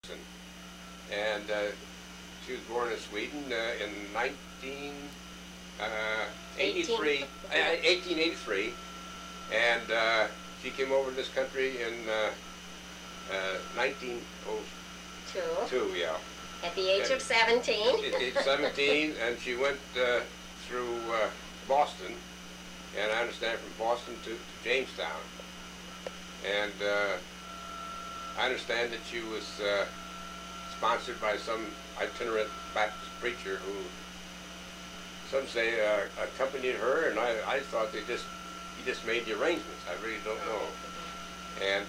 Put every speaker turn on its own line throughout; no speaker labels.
Peterson, and she was born in Sweden in 1883, and she came over to this country in 1902. Yeah.
At the age of 17.
At age 17, and she went through Boston, and I understand from Boston to Jamestown. And I understand that she was sponsored by some itinerant Baptist preacher who, some say, accompanied her, and I thought he just made the arrangements. I really don't know. And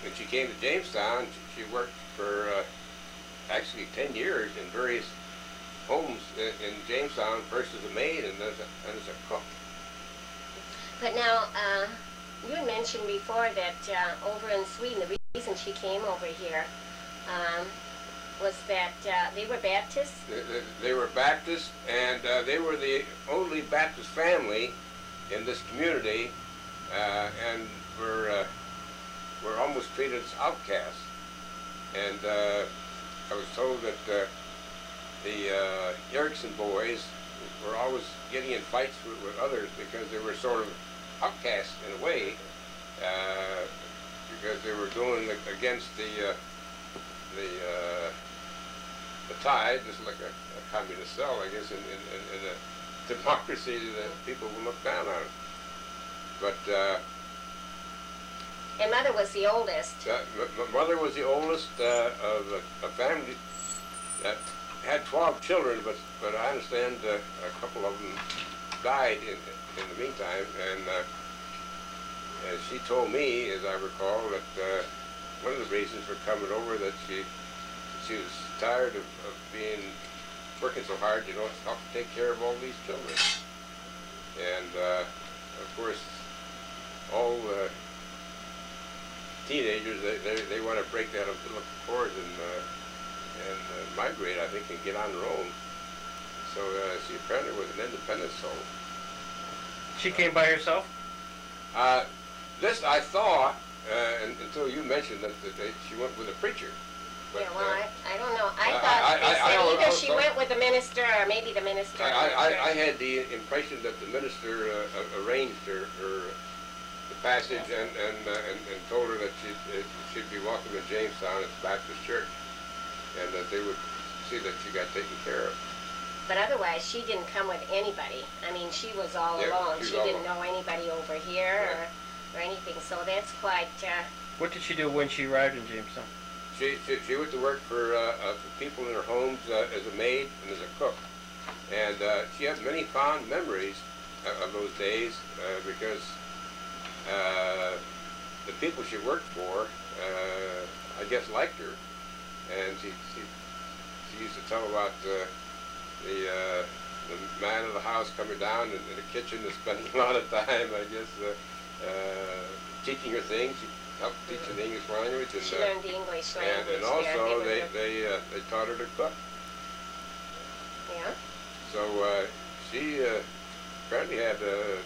when she came to Jamestown, she worked for actually 10 years in various homes in Jamestown, first as a maid and then as a cook.
But now, you had mentioned before that over in Sweden, the reason she came over here was that they were Baptists?
They were Baptists, and they were the only Baptist family in this community, and were almost treated as outcasts. And I was told that the Erickson boys were always getting in fights with others because they were sort of outcasts in a way, because they were going against the tide, just like a communist cell, I guess, in a democracy that people will look down on. But
and Mother was the oldest.
Mother was the oldest of a family that had 12 children, but I understand a couple of them died in the meantime, and she told me, as I recall, that one of the reasons for coming over that she was tired of working so hard, you know, to help take care of all these children. And of course, all teenagers, they want to break that umbilical cord and migrate, I think, and get on their own. So she apparently was an independent soul.
She came by herself?
This I thought, until you mentioned that she went with a preacher. But,
yeah, well, I don't know. I thought they said either she went with the minister or maybe the minister.
I had the impression that the minister arranged her the passage and told her that she'd be welcome in Jamestown at the Baptist Church, and that they would see that she got taken care of.
But otherwise, she didn't come with anybody. I mean, she was all alone. She didn't know anybody over here or anything. So that's quite...
What did she do when she arrived in Jamestown?
She went to work for people in their homes as a maid and as a cook. And she had many fond memories of those days because the people she worked for, I guess, liked her. And she used to tell about the man of the house coming down in the kitchen and spending a lot of time, I guess, teaching her things. She helped teach the English language. And,
she learned the English language.
And also they taught her to cook.
Yeah.
So she apparently had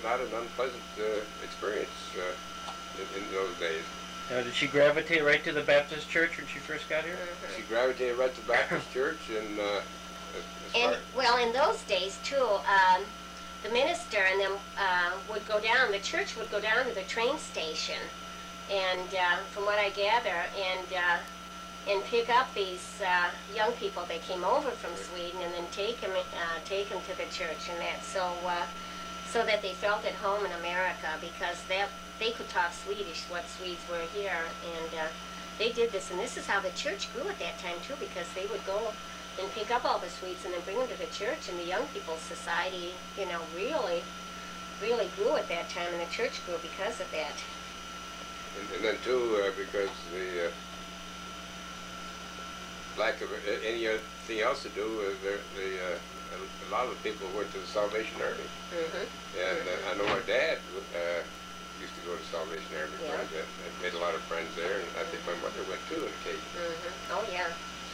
not an unpleasant experience in those days.
Now, did she gravitate right to the Baptist church when she first got here?
Mm-hmm.
She gravitated right to the Baptist church, and
well, in those days too, the minister and them would go down. The church would go down to the train station, and from what I gather, and pick up these young people that came over from Sweden, and then take them to the church, and that so that they felt at home in America, because they could talk Swedish, what Swedes were here, and they did this, and this is how the church grew at that time too, because they would go and pick up all the Swedes and then bring them to the church, and the young people's society, you know, really grew at that time, and the church grew because of that.
And then too, because the lack of anything else to do, a lot of the people went to the Salvation Army.
Mm-hmm.
And I know my dad used to go to Salvation Army.
Yeah.
I made a lot of friends there, and I think my mother went too on occasion.
Mm-hmm. Oh yeah.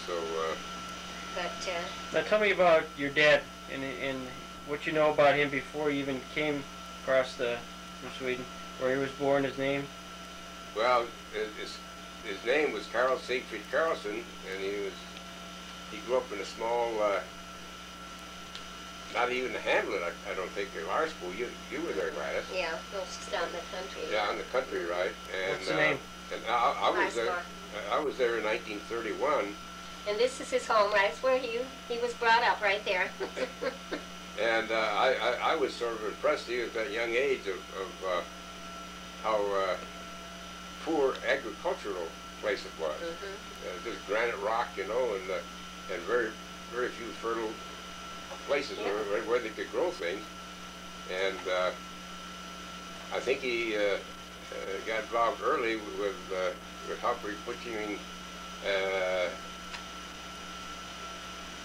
So.
But.
Now tell me about your dad and what you know about him before you even came across from Sweden, where he was born, his name.
Well, his name was Carl Siegfried Carlson, and he grew up in a small, not even a hamlet, I don't think, of our school. You were there, Gladys.
Yeah, no, she's down in the country.
Yeah, in the country, right? And,
What's the name?
And I was there. I was there in 1931.
And this is his home, right? It's where he was brought up, right there.
And I was sort of impressed even at that young age of how poor agricultural place it was. Just granite rock, you know, and very few fertile places where they could grow things. And I think he got involved early with helping butchering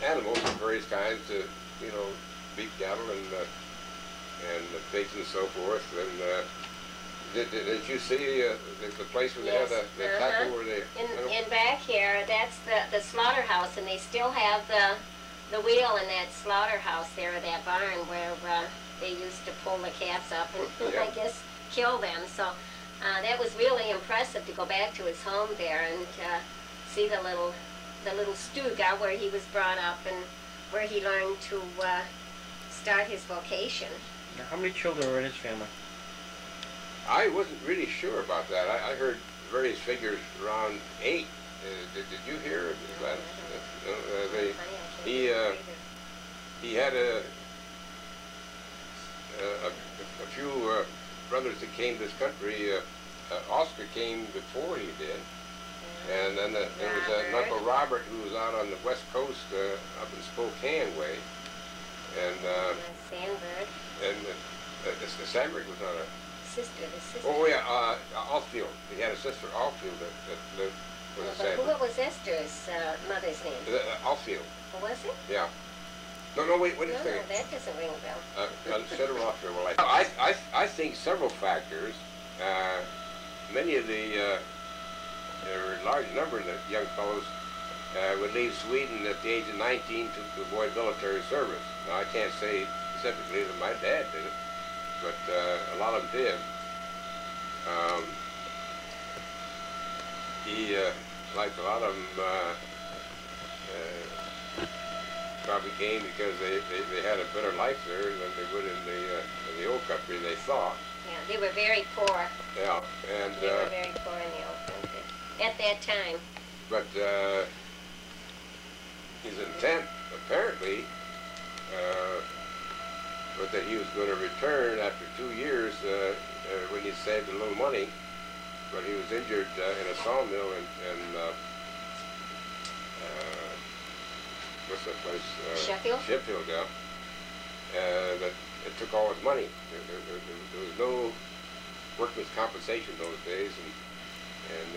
animals of various kinds, you know, beef cattle and pigs and so forth. And did you see the place where they had the tackle where they?
In back here, that's the slaughterhouse, and they still have the wheel in that slaughterhouse there, that barn where they used to pull the calves up and I guess kill them. So that was really impressive to go back to his home there and see the little stuga where he was brought up and where he learned to start his vocation.
Now, how many children were in his family?
I wasn't really sure about that. I heard various figures around 8. Did you hear that? He had a few brothers that came to this country. Oscar came before he did. And then there was an Uncle Robert who was out on the west coast up in Spokane way. And
Sandberg.
And the Sandberg was not a...
The sister.
Oh yeah, Alfield. He had a sister, Alfield, that lived with a Sandberg.
What was Esther's mother's name?
Alfield.
Oh, was it?
Yeah. No, wait, what do you think?
No, that doesn't ring a bell.
Instead of Alfield, well, I think several factors. Many of there were a large number of the young fellows would leave Sweden at the age of 19 to avoid military service. Now, I can't say specifically that my dad did it, but a lot of them did. He, like a lot of them, probably came because they had a better life there than they would in the old country, they thought.
Yeah, they were very poor.
Yeah, and
they were very poor in the old country at that time.
But his intent, apparently, was that he was going to return after 2 years when he saved a little money. But he was injured in a sawmill in what's that place?
Sheffield?
Sheffield, yeah. That it took all his money. There was no workman's compensation those days, and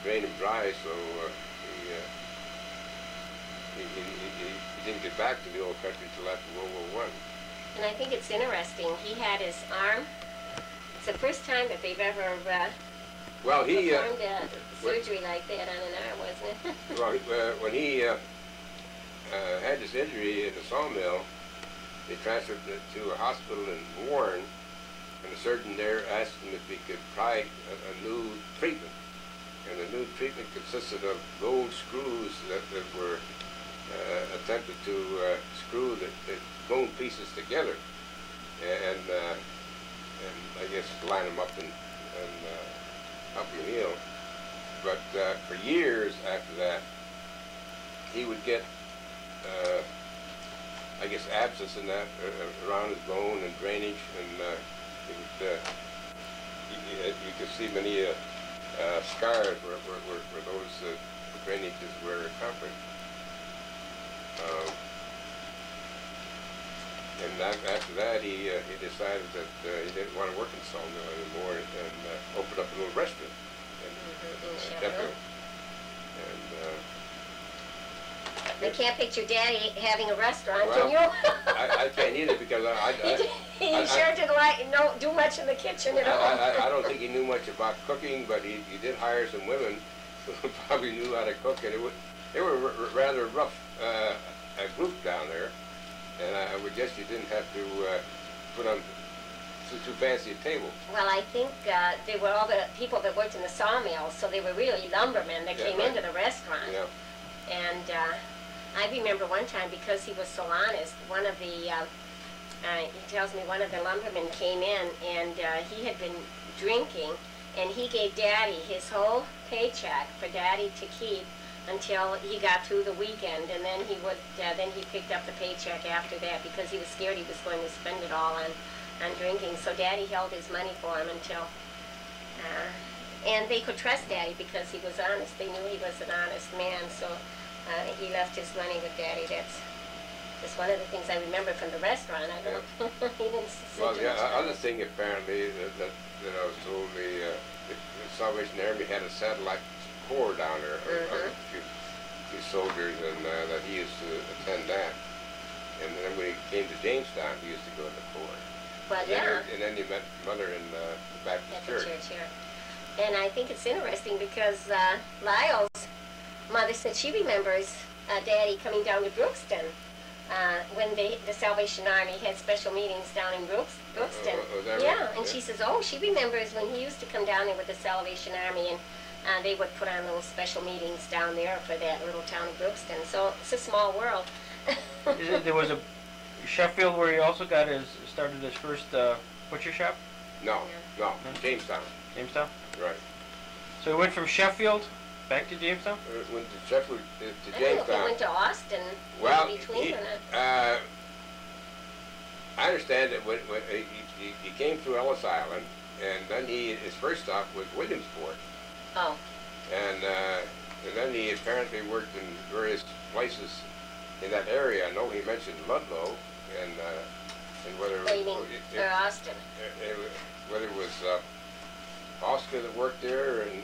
drained him dry, so he didn't get back to the old country until after World War I.
And I think it's interesting. He had his arm. It's the first time that they've ever performed a surgery like that on an arm, wasn't it?
Well, when he had this injury in the sawmill, they transferred him to a hospital in Warren, and the surgeon there asked him if he could try a new treatment. And the new treatment consisted of gold screws that were attempted to screw the bone pieces together, and I guess line them up and help him heal. But for years after that, he would get I guess abscess in that around his bone and drainage, and you could see many scars where those drainages were accomplished. And after that, he decided that he didn't want to work in the sawmill anymore, and opened up a little restaurant in Sheffield.
I can't picture Daddy having a restaurant,
well,
can you?
I can't either, because
he sure didn't do much in the kitchen at all.
I don't think he knew much about cooking, but he did hire some women who probably knew how to cook, and they were rather rough a group down there, and I would guess you didn't have to put on too fancy a table.
Well, I think they were all the people that worked in the sawmill, so they were really lumbermen that came into the restaurant.
Yeah.
And I remember one time, because he was so honest, one of the, he tells me one of the lumbermen came in, and he had been drinking, and he gave Daddy his whole paycheck for Daddy to keep until he got through the weekend, and then he would, then he picked up the paycheck after that, because he was scared he was going to spend it all on drinking. So Daddy held his money for him until, and they could trust Daddy because he was honest. They knew he was an honest man, so he left his money with Daddy. That's one of the things I remember from the restaurant. I don't. He didn't.
Well, the other thing apparently that I was told, the Salvation Army had a satellite corps down there, of a few soldiers, and that he used to attend that. And then when he came to Jamestown, he used to go to the corps.
Well,
and then he met Mother in the Baptist Church.
At the church here. And I think it's interesting because Lyle's mother said she remembers Daddy coming down to Brookston when the Salvation Army had special meetings down in Brookston. And she says, oh, she remembers when he used to come down there with the Salvation Army, and they would put on little special meetings down there for that little town of Brookston. So it's a small world.
There was a Sheffield where he also started his first butcher shop?
No, Jamestown.
Jamestown?
Right.
So he went from Sheffield back to Jamestown?
Went to Sheffield to
I
Jamestown.
don't know if he went to Austin in between or not.
I understand that when he came through Ellis Island, and then his first stop was Williamsport.
Oh.
And then he apparently worked in various places in that area. I know he mentioned Ludlow, and whether
Austin.
Whether it was Oscar that worked there and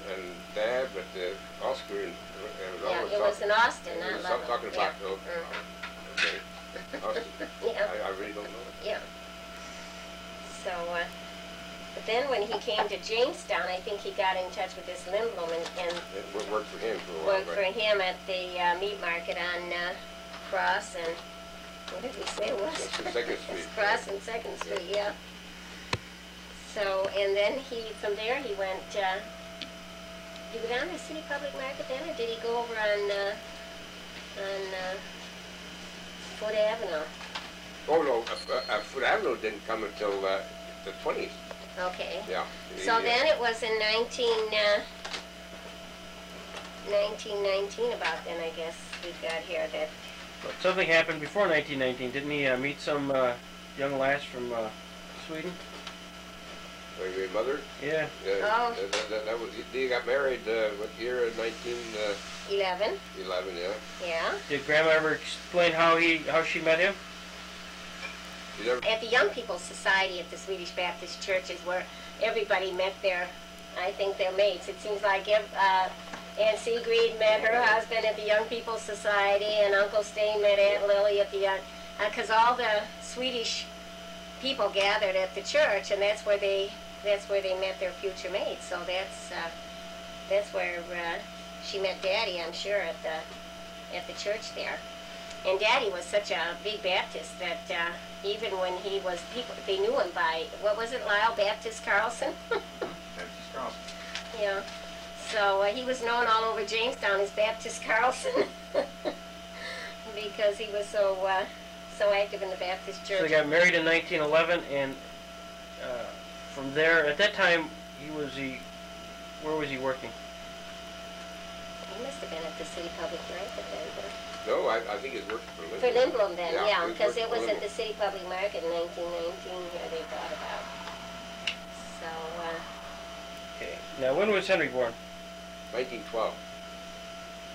Dad, but Oscar and
it was in Austin, not Ludlow.
I'm talking about okay. Austin. I really don't know.
Yeah. So, but then when he came to Jamestown, I think he got in touch with this Lindblom and
it worked for him for a while.
Worked for him at the meat market on Cross and what did we say it was?
Second Street.
Cross and Second Street, yeah. So, and then from there he went, did he go down to the City Public Market then, or did he go over on Foote Avenue?
Oh no, Foote Avenue didn't come until the 20s.
Okay.
Yeah.
So then it was in 1919 about then, I guess, we've got here that...
But something happened before 1919. Didn't he meet some young lass from Sweden?
Your mother?
Yeah.
Oh.
That was, he got married, what year? 1911.
11,
yeah.
Yeah.
Did Grandma ever explain how she met him?
At the Young People's Society at the Swedish Baptist churches, where everybody met their mates. It seems like Aunt Sigrid met her husband at the Young People's Society, and Uncle Stain met Aunt Lily at the because all the Swedish people gathered at the church, and that's where they met their future mates. So that's where she met Daddy, I'm sure, at the church there. And Daddy was such a big Baptist that even when he was, they knew him by, what was it, Lyle Baptist Carlson?
Baptist Carlson.
Yeah. So he was known all over Jamestown as Baptist Carlson because he was so active in the Baptist church.
So they got married in 1911, and from there, at that time, where was he working?
He must have been at the City Public Market then.
No, I think he's working for Lindblom.
For Lindblom then, yeah, because it was
Lindblom.
at the City Public Market in 1919 here they thought about. So,
Okay. Now, when was Henry born?
1912.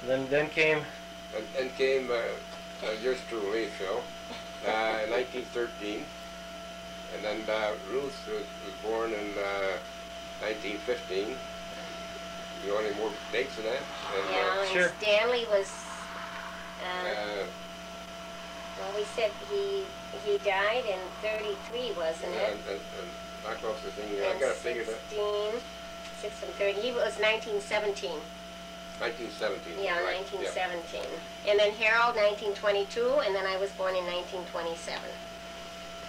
Then came...
And came yours truly, Phil, in 1913. And then Ruth was born in 1915. You want any more dates than that? And,
yeah, and
sure.
Stanley was, well, we said he died in 33, wasn't it?
And knock off the thing here. I got to figure that.
6 and 30. He was 1917.
1917.
Yeah,
right.
1917. Yeah. And then Harold, 1922, and then I was born in 1927.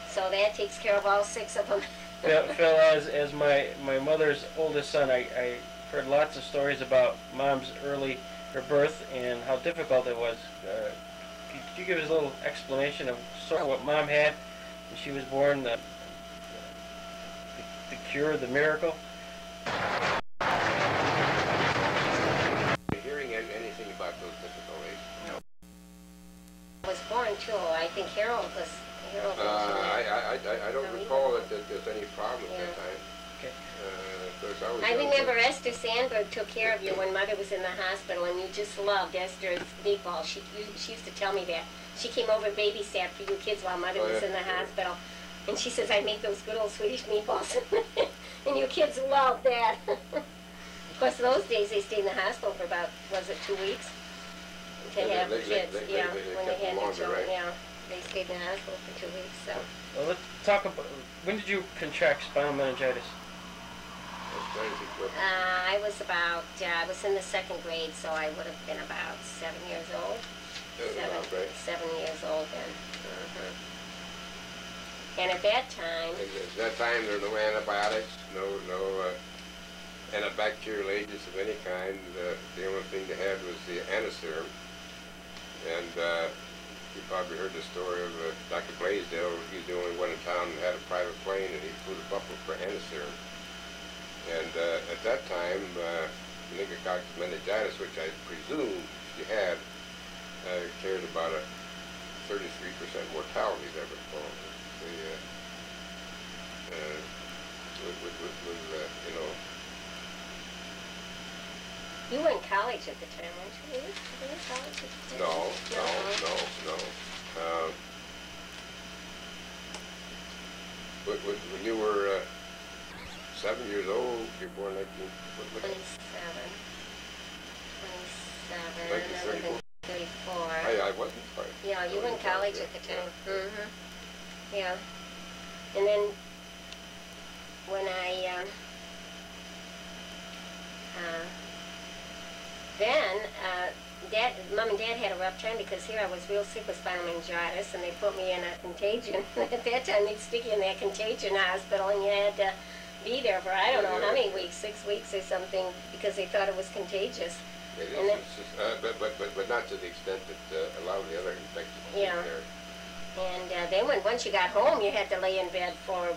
So that takes care of all 6 of them.
Phil, as my mother's oldest son, I heard lots of stories about Mom's her birth and how difficult it was. Could you give us a little explanation of sort of what Mom had when she was born, the cure, the miracle?
Hearing anything about those difficulties?
No. I was born too. I think Harold was
I don't recall that there's any problem at that time.
Okay.
I remember Esther Sandberg took care of you when Mother was in the hospital, and you just loved Esther's meatballs. She used to tell me that. She came over and babysat for you kids while Mother was in the hospital. And she says, I make those good old Swedish meatballs. And you kids loved that. Of course, those days they stayed in the hospital for about, was it 2 weeks? To have kids, when they had the children, they stayed in the hospital for 2 weeks, so.
Well, let's talk about, when did you contract spinal meningitis?
I was about, I was in the 2nd grade, so I would have been about 7 years old. 7 years old then. And at that time...
At that time, there were no antibiotics, no antibacterial agents of any kind. The only thing they had was the antiserum. And you probably heard the story of Dr. Blaisdell. He's the only one in town that had a private plane, and he flew to Buffalo for antiserum. And at that time, meningococcus meningitis, which I presume she had, carried about a 33% mortality, as I recall. You know.
You were in college at the time, weren't you? Were you in college at the time?
No. When you were 7 years old, you were born
27. 34.
I wasn't quite.
Yeah, you were in college at the time. Yeah. And then when Mom and Dad had a rough time because here I was real sick with spinal meningitis, and they put me in a contagion. At that time, they'd stick you in that contagion hospital, and you had to be there for I don't know how many weeks, 6 weeks or something, because they thought it was contagious.
It is, but not to the extent that a lot of the other infections there.
And then once you got home, you had to lay in bed for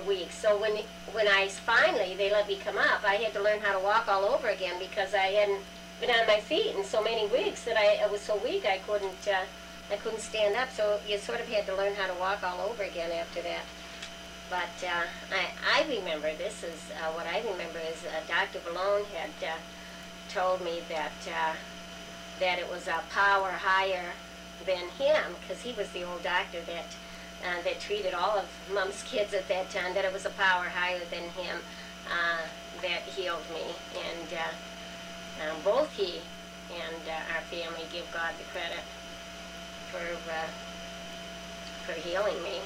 weeks. So when I finally, they let me come up, I had to learn how to walk all over again because I hadn't been on my feet in so many weeks that I was so weak I couldn't stand up. So you sort of had to learn how to walk all over again after that. But I remember, this is what I remember is Dr. Ballone had told me that it was a power higher than him, because he was the old doctor that treated all of Mom's kids at that time, that it was a power higher than him that healed me. And both he and our family give God the credit for healing me.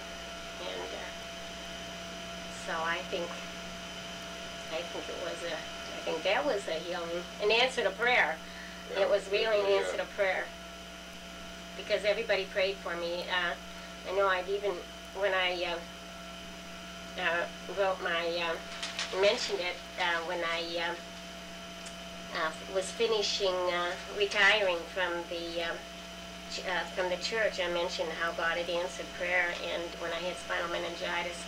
And so I think that was a healing, an answer to prayer. It was really an answer to prayer, because everybody prayed for me. I know I'd even, when I wrote my, mentioned it when I was finishing, retiring from the church, I mentioned how God had answered prayer, and when I had spinal meningitis.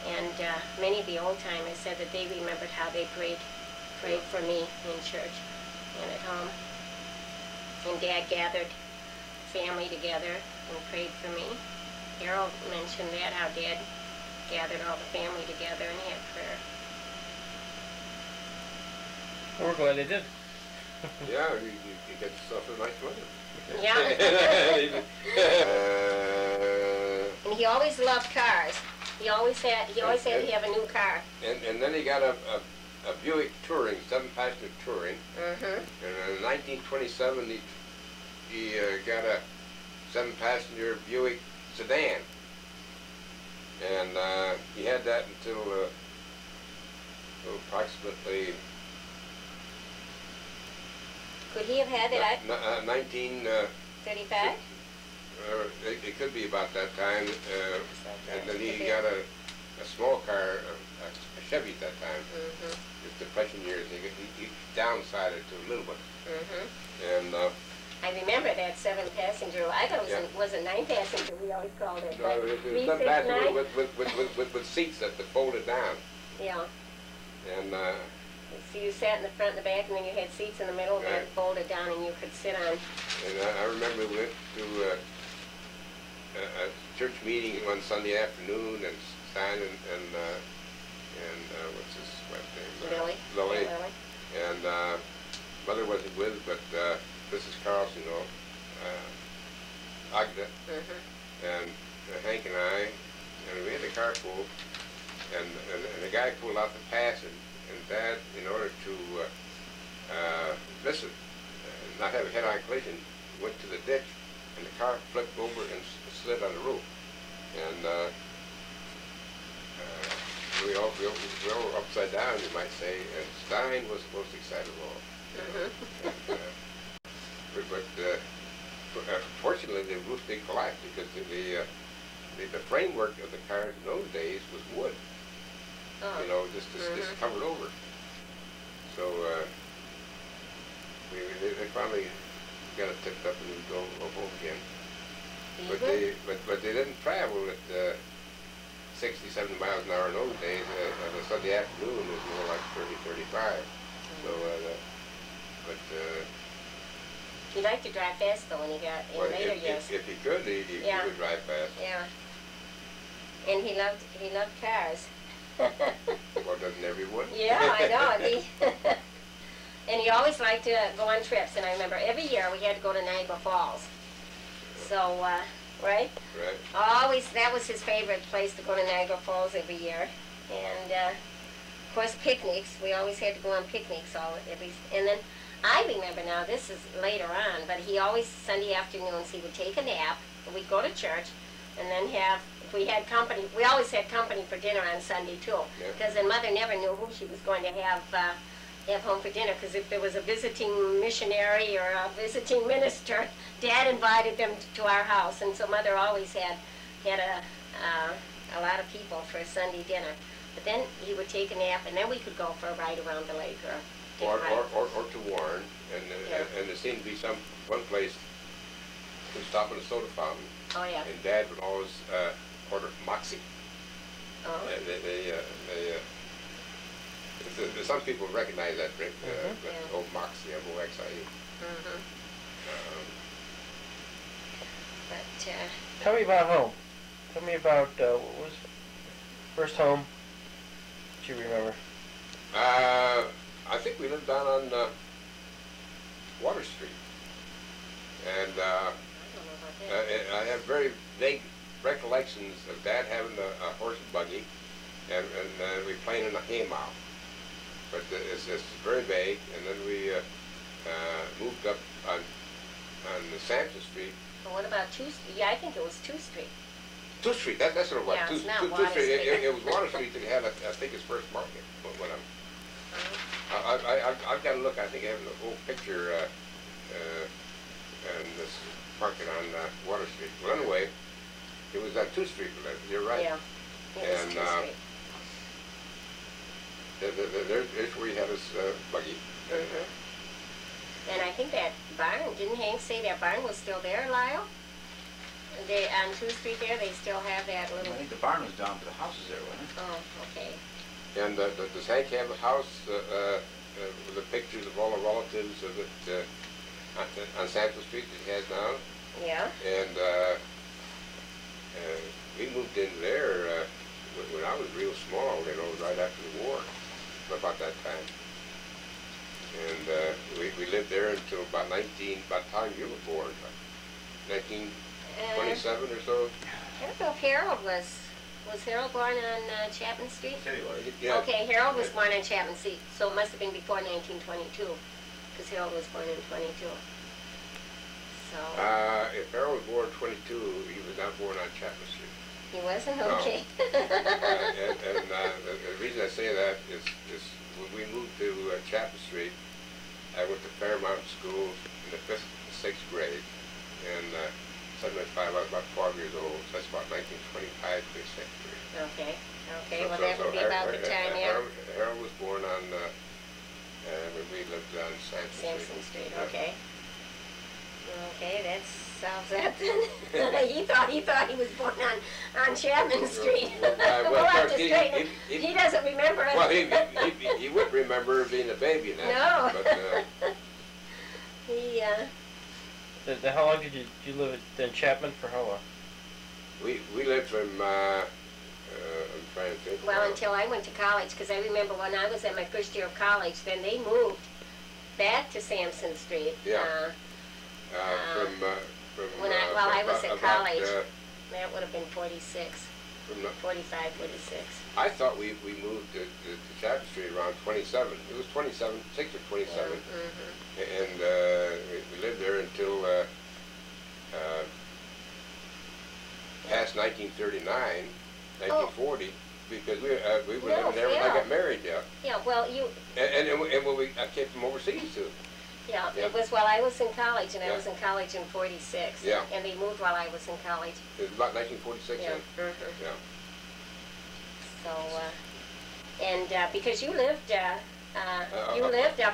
And many of the old-timers said that they remembered how they prayed for me in church and at home. And Dad gathered family together and prayed for me. Harold mentioned that, how Dad gathered all the family together and had prayer.
Well, we're glad they did.
Yeah, you get yourself a nice mother.
Yeah. And he always loved cars. He always had to have a new car.
And then he got a Buick Touring, 7-passenger Touring. And in 1927, he got a 7-passenger Buick sedan. And he had that until approximately...
Could he have had it at
1935? It could be about that time. And then he got a a small car, a Chevy at that time. It's Depression years. He downsized it to a little bit. And
I remember that 7-passenger. I thought it was a 9-passenger. We always called it.
no, it was that with seats that folded down.
Yeah.
And
So you sat in the front and the back, and then you had seats in the middle that folded down, and you could sit on.
And I remember we went to a church meeting one Sunday afternoon, and Stein and what's his wife's name? Lily. And mother wasn't with, but Mrs. Carlson, Agda, and Hank and I, and we had the car full, and the guy pulled out the pass, and Dad, in order to miss it, not have a head-on collision, went to the ditch, and the car flipped over and slid on the roof. And we all were upside down, you might say, and Stein was the most excited of all. But fortunately, the roof did collapse because the framework of the cars in those days was wood. You know, just covered over. So they finally got it tipped up and we go home again. But they didn't travel at 60, 70 miles an hour in those days. On a Sunday afternoon, it was more like 30, 35. So, but
he liked to drive fast though when he got in later years.
If he could, he would drive fast.
Yeah. And he loved cars.
Well, doesn't everyone?
Yeah, I know. And he always liked to go on trips. And I remember every year we had to go to Niagara Falls. So, right?
Right.
Always, that was his favorite place to go to Niagara Falls every year. And of course, picnics. We always had to go on picnics and then I remember now. This is later on, but he always Sunday afternoons he would take a nap. And we'd go to church, and then if we had company. We always had company for dinner on Sunday too, because then Mother never knew who she was going to have home for dinner. Because if there was a visiting missionary or a visiting minister, Dad invited them to our house, and so Mother always had a lot of people for a Sunday dinner. But then he would take a nap, and then we could go for a ride around the lake
or to Warren, and there seemed to be one place to stop at a soda fountain.
Oh yeah.
And Dad would always order Moxie.
Oh.
Some people recognize that drink, old Moxie, M-O-X-I-E.
But
tell me about home. Tell me about what was first home that you remember?
I think we lived down on Water Street, and I have very vague recollections of Dad having a horse and buggy, and we playing in a haymow. But it's very vague. And then we moved up on the Sampson Street.
Well, what about 2 Street? Yeah, I think it was 2 Street.
2 Street. That's what it was.
Yeah, it's not
2
Water
Street.
Street.
It was Water Street that had, I think, its first market. When I've got to look. I think I have an old picture and this market on Water Street. Well, anyway, it was on 2 Street. You're right.
Yeah, it was 2 Street.
There's where he had his buggy.
And I think that barn, didn't Hank say that barn was still there, Lyle? On 2 Street there, they still have that little...
I think the barn was down, but the house is there, wasn't it?
Oh, okay.
And does Hank have a house with the pictures of all the relatives of it on Sampson Street that he has now?
Yeah.
And we moved in there when I was real small, right after the war, about that time. And we lived there until about the time you were born, 1927 or so.
I don't know if Harold was Harold born on Chapman Street?
Yeah.
Okay, Harold was born on Chapman Street, so it must have been before 1922, because Harold was born in 22. So.
If Harold was born in 22, he was not born on Chapman Street.
He wasn't?
No.
Okay.
and the reason I say that is when we moved to Chapman Street, I went to Fairmount School in the 5th and 6th grade, and 1975, I was about 12 years old, so that's about 1925, 26th Street.
Okay, okay, well that would be about the time, yeah.
Harold was born on, when we lived on
Sampson Street, okay. Okay, that solves that then. he thought he was born on Chapman Street. We'll have to straighten. He doesn't remember it.
Well, he wouldn't remember being a baby in that.
No.
But,
he,
how long did you live in Chapman for how long?
We lived from, I'm trying to think.
Well, until I went to college, because I remember when I was at my first year of college, then they moved back to Sampson Street.
Yeah.
While I was at college, that would have been 46, 45, 46.
I thought we moved to Chapman Street around 27. It was 27, 6 or 27.
Yeah,
and we lived there until past 1939, 1940, because we were living there when I got married. Yeah.
Yeah. Well, you.
And when I came from overseas too.
Yeah, it was while I was in college, and I was in college in 46.
Yeah.
And they moved while I was in college.
It was about 1946 then. Yeah.
So, because you lived up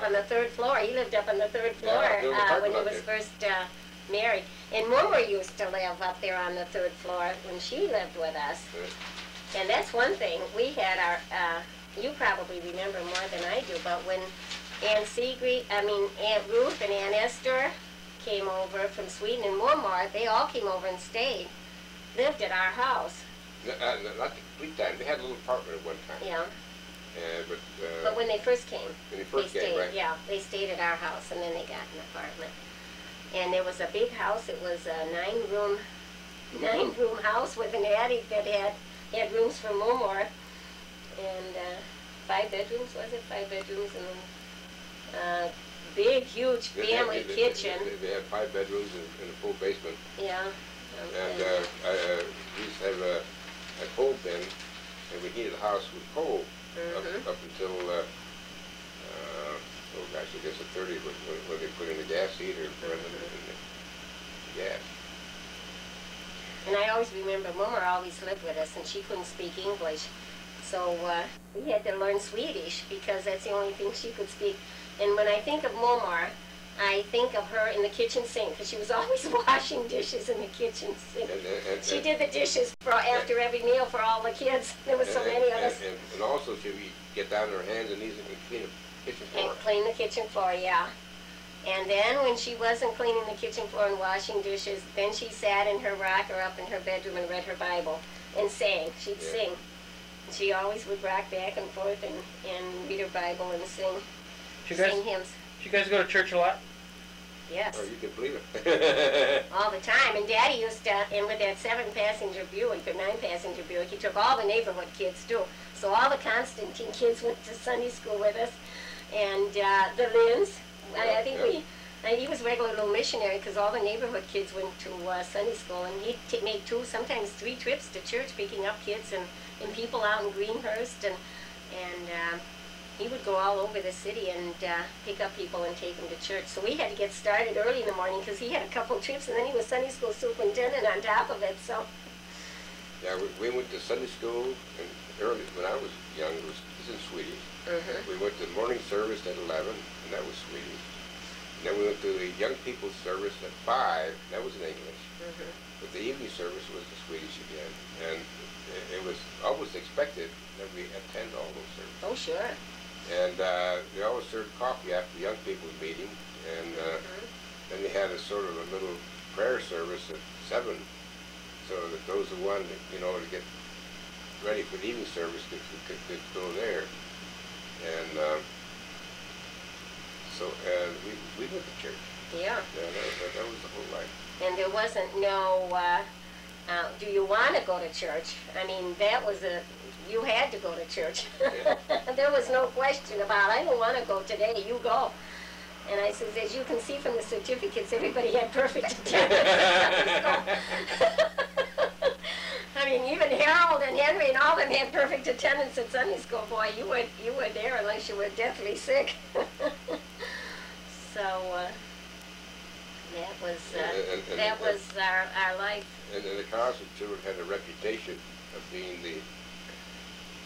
on the third floor. He lived up on the third floor when he was first married. And Mama used to live up there on the third floor when she lived with us. And that's one thing. We had you probably remember more than I do, but when Aunt Ruth and Aunt Esther came over from Sweden and Mormor, they all came over and stayed, lived at our house.
Not the complete time. They had a little apartment at one time.
Yeah.
But
when they first came,
they
stayed,
right?
Yeah, they stayed at our house, and then they got an apartment. And there was a big house. It was a nine-room house with an attic that had rooms for Mormor, and 5 bedrooms, was it? 5 bedrooms and big, huge family kitchen.
They had 5 bedrooms and a full basement.
Yeah.
And we used to have a coal bin, and we heated the house with coal up until, I guess the 30s when they put in the gas heater rather than the gas.
And I always remember Mama always lived with us, and she couldn't speak English. So we had to learn Swedish because that's the only thing she could speak. And when I think of Momar, I think of her in the kitchen sink because she was always washing dishes in the kitchen sink. She did the dishes after every meal for all the kids. There was so many of us.
And also she would get down on her hands and knees and clean the kitchen floor.
And clean the kitchen floor, yeah. And then when she wasn't cleaning the kitchen floor and washing dishes, then she sat in her rocker up in her bedroom and read her Bible and sang. She'd sing. She always would rock back and forth and read her Bible and sing hymns.
Did you guys go to church a lot?
Yes.
Oh, you can believe it.
All the time. And Daddy used to, and with that 7-passenger Buick or 9-passenger Buick, he took all the neighborhood kids too. So all the Constantine kids went to Sunday school with us. And the Lynns, I think he was a regular little missionary because all the neighborhood kids went to Sunday school. And he'd make 2, sometimes 3 trips to church, picking up kids and people out in Greenhurst. And he would go all over the city and pick up people and take them to church. So we had to get started early in the morning because he had a couple trips, and then he was Sunday school superintendent on top of it. So.
Yeah, we went to Sunday school, and early when I was young, it was in Swedish. We went to the morning service at 11, and that was Swedish. And then we went to the young people's service at 5, and that was in English. But the evening service was the Swedish again, and it was always expected that we attend all those services.
Oh, sure.
And they always served coffee after the young people's meeting, and then they had a sort of a little prayer service at 7, so that those who wanted, to get ready for the evening service could go there. And so we went to church.
Yeah.
That was the whole life.
And there wasn't no, do you want to go to church? I mean, that was you had to go to church.
Yeah.
There was no question about, I don't want to go today, you go. And I says, as you can see from the certificates, everybody had perfect attendance. I mean, even Harold and Henry and all of them had perfect attendance at Sunday school. Boy, you were there unless you were deathly sick. So, That was
and
our life.
And the Carlson children had a reputation of being the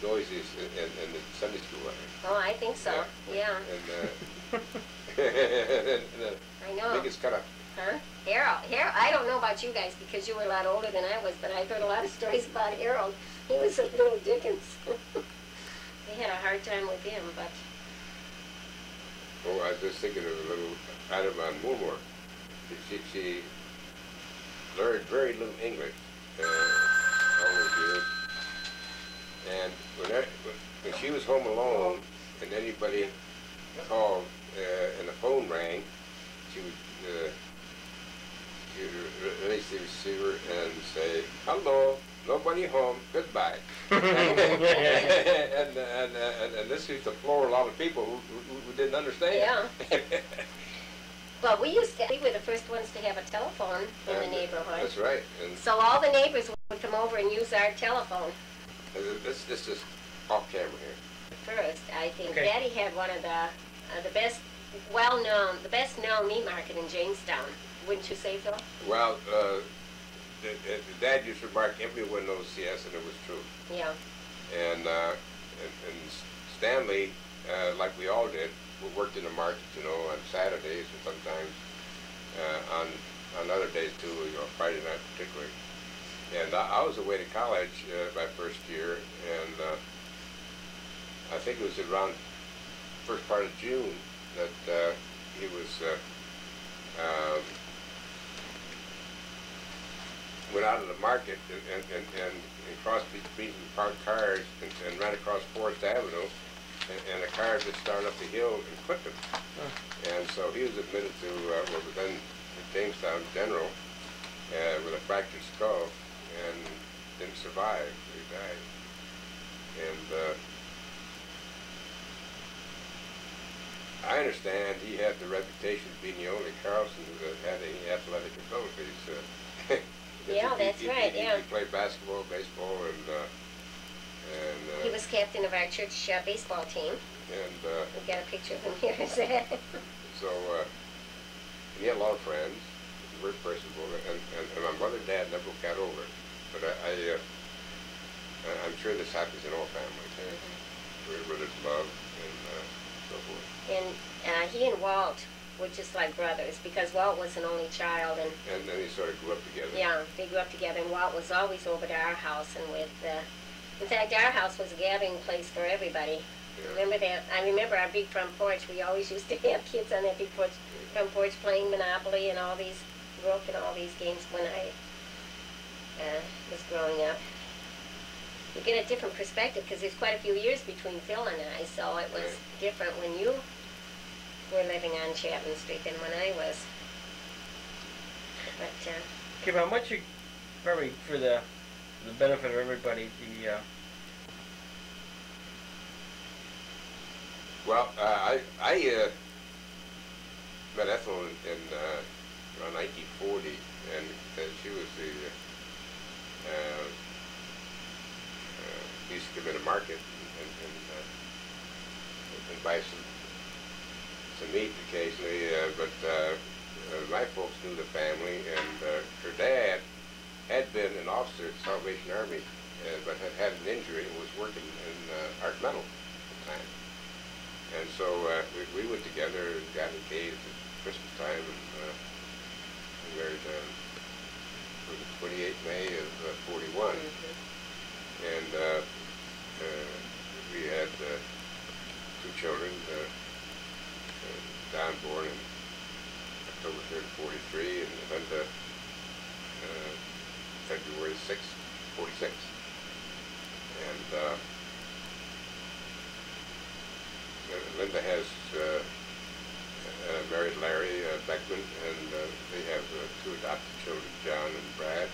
noisiest in the Sunday school, I think.
Oh, I think so. Yeah.
And
I know.
biggest kind of.
Huh? Harold. I don't know about you guys because you were a lot older than I was, but I've heard a lot of stories about Harold. He was a little Dickens. They had a hard time with him, but.
Oh, I was just thinking of a little item on Moormore. She learned very little English all those years. And when she was home alone and anybody called and the phone rang, she would release the receiver and say, "Hello, nobody home, goodbye." and this used to floor a lot of people who didn't understand.
Yeah. Well, we were the first ones to have a telephone in the neighborhood.
That's right. And
so all the neighbors would come over and use our telephone.
This is off camera here.
First, I think
Okay.
Daddy had one of the best known meat market in Jamestown. Wouldn't you say, Phil?
Well, the Dad used to remark, everyone knows CS, and it was true.
Yeah.
And Stanley, like we all did, worked in the market, on Saturdays and sometimes on other days too, Friday night particularly. And I was away to college my first year, and I think it was around first part of June that he was went out of the market and crossed between parked cars and ran across Forest Avenue, and a car just started up the hill and clipped him. And so he was admitted to what was then Jamestown General with a fractured skull and didn't survive. He died. And I understand he had the reputation of being the only Carlson that had any athletic abilities.
Yeah, that's right. Yeah.
He played basketball, baseball, and
he was captain of our church baseball team.
And
we've got a picture of him here.
So he had a lot of friends. He was very personable, and my mother and dad never got over it. But I'm sure this happens in all families. Where there's love and so forth.
And he and Walt were just like brothers because Walt was an only child, and
then they sort of grew up together.
Yeah, they grew up together, and Walt was always over to our house, and in fact, our house was a gathering place for everybody. Yeah. Remember that? I remember our big front porch. We always used to have kids on that big front porch playing Monopoly and all these Rook and all these games when I was growing up. You get a different perspective because there's quite a few years between Phil and I, so it was different when you were living on Chapman Street than when I was. But
okay, but how much you probably for the benefit of everybody,
Well, I met Ethel in around 1940, and she was used to come in a market and buy some meat occasionally, but my folks knew the family, and her dad had been an officer at the Salvation Army, but had an injury and was working in Art Metal at the time. And so we went together and got engaged at Christmas time, and we married on the 28th May of 41. And we had 2 children, Don born in October 3rd, 43, and Linda February 6th, 46. And Linda has married Larry Beckman, and they have 2 adopted children, John and Brad,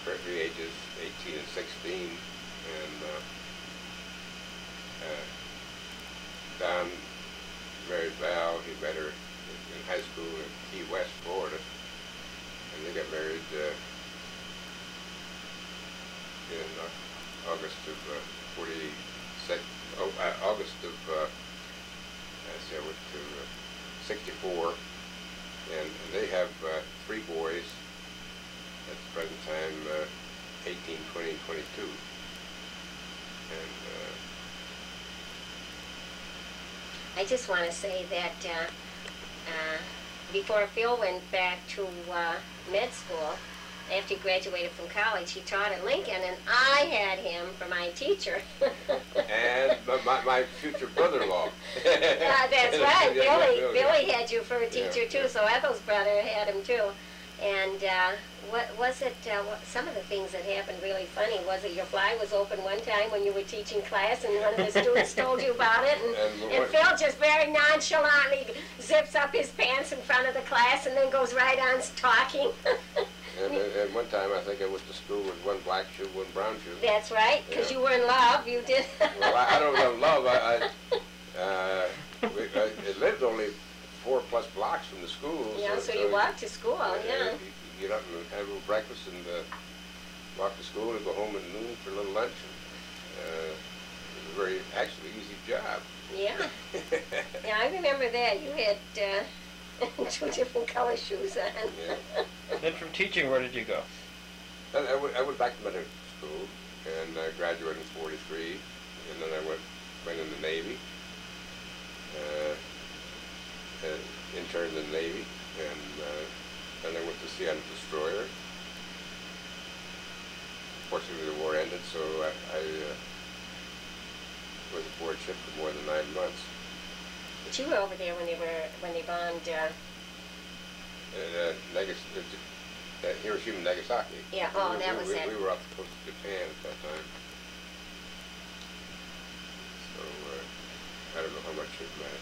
currently ages 18 and 16. And Don married Val. He met her in high school in Key West, Florida, and they got married in August of 46. August of, I went to 64, and they have 3 boys at the present time, 18, 20, and 22. And
I just want to say that before Phil went back to med school, after he graduated from college, he taught at Lincoln, and I had him for my teacher.
and my future brother-in-law.
Yeah, that's right. Billy had you for a teacher too, so Ethel's brother had him too. And what was it? Some of the things that happened really funny. Was it your fly was open one time when you were teaching class, and one of the students told you about it, and Phil just very nonchalantly zips up his pants in front of the class and then goes right on talking.
And one time I think I went to school with 1 black shoe, 1 brown shoe.
That's right, because you were in love. You did.
Well, I don't know love. It lived only 4+ blocks from the school.
Yeah, so you walked to school, yeah.
You get up and have a little breakfast and walk to school and go home at noon for a little lunch. It was a very, actually, easy job.
Yeah. Yeah, I remember that. You had 2 different color shoes on.
Yeah.
Then from teaching, where did you go?
I went back to medical school and graduated in '43, and then I went in the Navy. Interned in the Navy, and then I went to sea on a destroyer. Fortunately, the war ended, so I was aboard ship for more than 9 months.
But you were over there when they bombed
Hiroshima and Nagasaki.
Yeah, oh, that was it.
We were off the coast of Japan at that time. So I don't know how much of my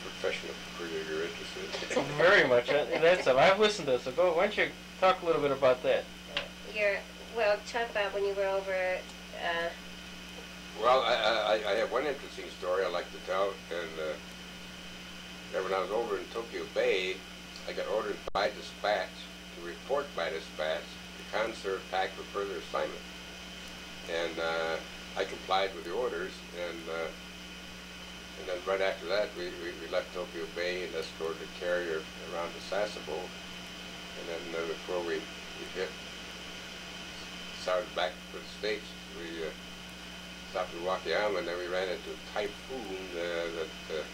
professional career you're interested in.
Very much. That's all. I've listened to it, so why don't you talk a little bit about that?
Well, talk about when you were over...
Well, I have one interesting story I like to tell, and that when I was over in Tokyo Bay, I got ordered by dispatch to report by dispatch the conserve pack for further assignment. And I complied with the orders, and then right after that, we left Tokyo Bay and escorted the carrier around to Sasebo. And then before we started back for the States, we stopped in Wakayama, and then we ran into a typhoon that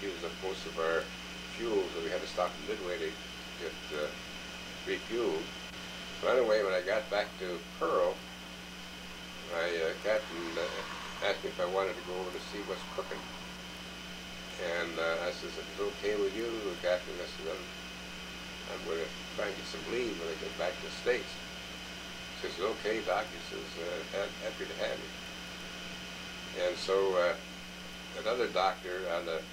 used up most of our fuel, so we had to stop in Midway to get refueled. So anyway, when I got back to Pearl, my captain asked me if I wanted to go over to see what's cooking. And I said, if it's okay with you, Captain, I said, I'm going to try and get some leave when I get back to the States. He says, okay, Doc. He says, happy to have you. And so another doctor on the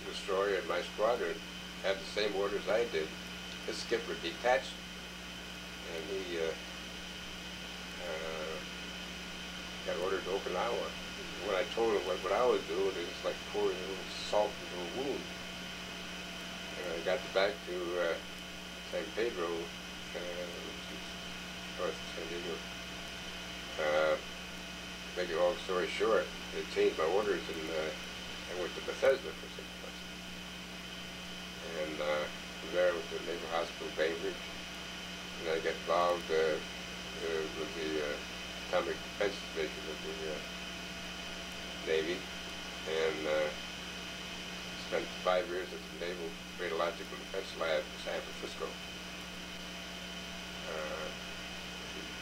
destroyer in my squadron had the same orders I did. His skipper detached, and he got ordered to Okinawa. When I told him what I was doing, it was like pouring a little salt into a wound. And I got back to San Pedro, which is north of San Diego. Make a long story short, they changed my orders, and I went to Bethesda for 6 months. And from there I went to Naval Hospital, Bainbridge, and I got involved with the Atomic Defense Division of the Navy, and spent 5 years at the Naval Radiological Defense Lab in San Francisco.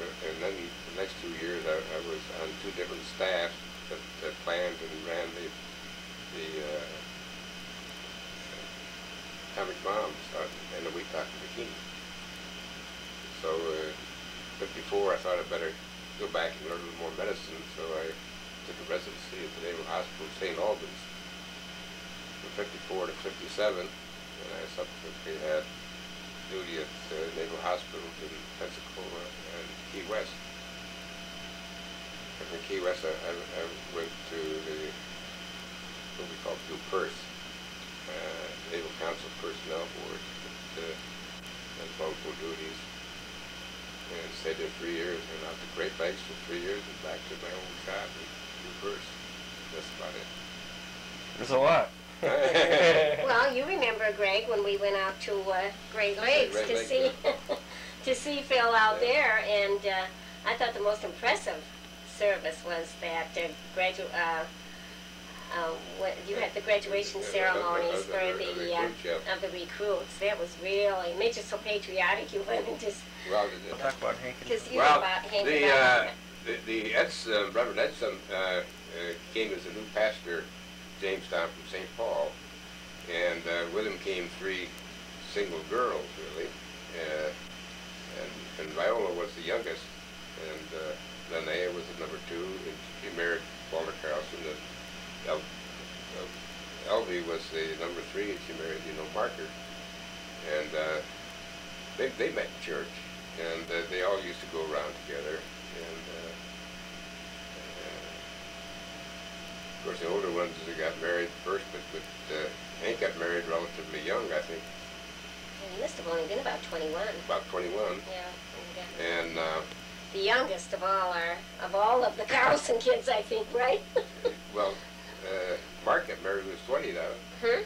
And then the next 2 years I was on 2 different staffs that planned and ran the atomic bombs in the Weetach and Bikini. So 54, I thought I'd better go back and learn a little more medicine, so I took a residency at the Naval Hospital in St. Albans from 54 to 57, and I subsequently had duty at Naval Hospitals in Pensacola and Key West. And from Key West, I went to what we call Blue Purse, Naval Council Personnel Board, and functional duties. And stayed there 3 years, and out to Great Lakes for 3 years, and back to my old job at Blue Purse. That's about it.
There's a lot.
Well, Well, you remember, Greg, when we went out to Great Lakes
Great
to
Lakes,
see
yeah.
to see Phil out
Yeah.
there, and I thought the most impressive service was that when you had the graduation ceremonies for the of the recruits. That was really, it made you so patriotic. You went and just
Well,
We'll talk about Hank.
because you
well,
know about Hank and I.
Reverend Edson came as a new pastor at Jamestown from St. Paul, and with him came 3 single girls, really, and Viola was the youngest, and Linnea was the number 2, and she married Walter Carlson, and Elvie was the number 3, and she married, Marker, and they met in church, and they all used to go around together, and of course the older ones got married first, but Hank got married relatively young, I think,
He must have only been about 21.
about 21,
Yeah.
and
The youngest of all of the Carlson kids, I think, right?
well, Mark got married when he was 20 now.
Hmm?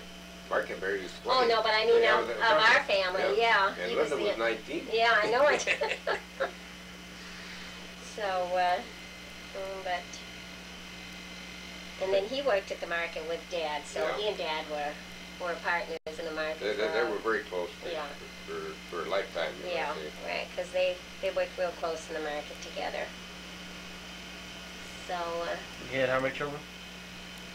Mark got married when he was 20.
Oh, no, but I mean
Yeah,
of
that-
our family, yeah.
And
He
Linda
the-
was 19.
Yeah, I know it. So, and then he worked at the market with Dad, so
Yeah.
he and Dad were partners in the market.
They were very close
Yeah.
for a lifetime. you
Yeah,
might say.
right, because they worked real close in the market together. So,
He had how many children?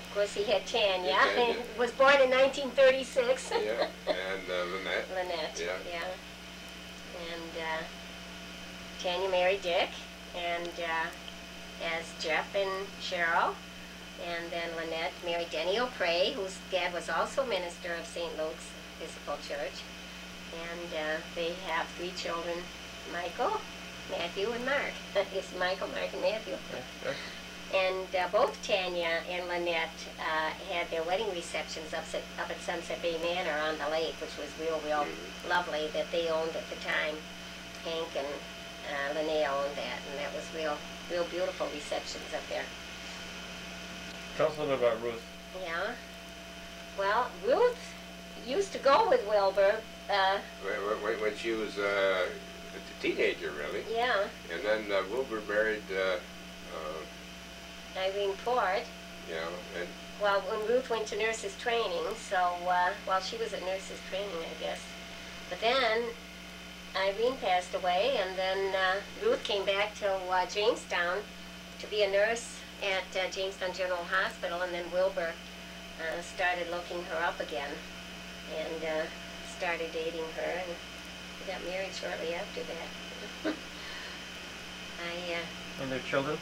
of course, he had Tanya,
Yeah, Tanya.
and was born in 1936.
Yeah, and Lynette.
Lynette,
Yeah.
And Tanya married Dick, and as Jeff and Cheryl. And then Lynette married Denny O'Prey, whose dad was also minister of St. Luke's Episcopal Church. And they have 3 children, Michael, Matthew, and Mark. It's Michael, Mark, and Matthew.
Okay.
And both Tanya and Lynette had their wedding receptions up at Sunset Bay Manor on the lake, which was real lovely, that they owned at the time. Hank and Linnea owned that, and that was real beautiful receptions up there.
Mm-hmm.
Tell us a little bit about Ruth.
Yeah. Well, Ruth used to go with Wilbur.
When she was a teenager, really.
Yeah.
And then Wilbur married,
Irene Ford.
and
Well, when Ruth went to nurses training, so she was at nurses training, I guess. But then Irene passed away, and then Ruth came back to Jamestown to be a nurse at Jamestown General Hospital, and then Wilbur started looking her up again, and started dating her, and they got married shortly after that.
And their children?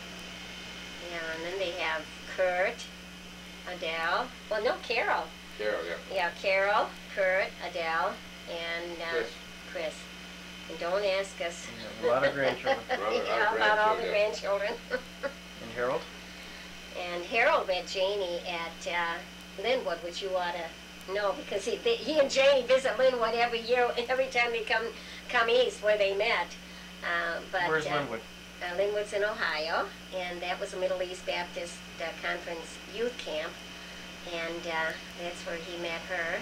Yeah, and then they have Kurt, Adele, well, no, Carol.
Carol, yeah.
Yeah, Carol, Kurt, Adele, and Chris. And don't ask us.
Yeah, a lot of grandchildren.
Yeah, about all the grandchildren.
And Harold?
And Harold met Janie at Linwood, which you ought to know, because he and Janie visit Linwood every year, every time they come east, where they met.
Where's Linwood?
Linwood's in Ohio, and that was a Middle East Baptist Conference youth camp, and that's where he met her.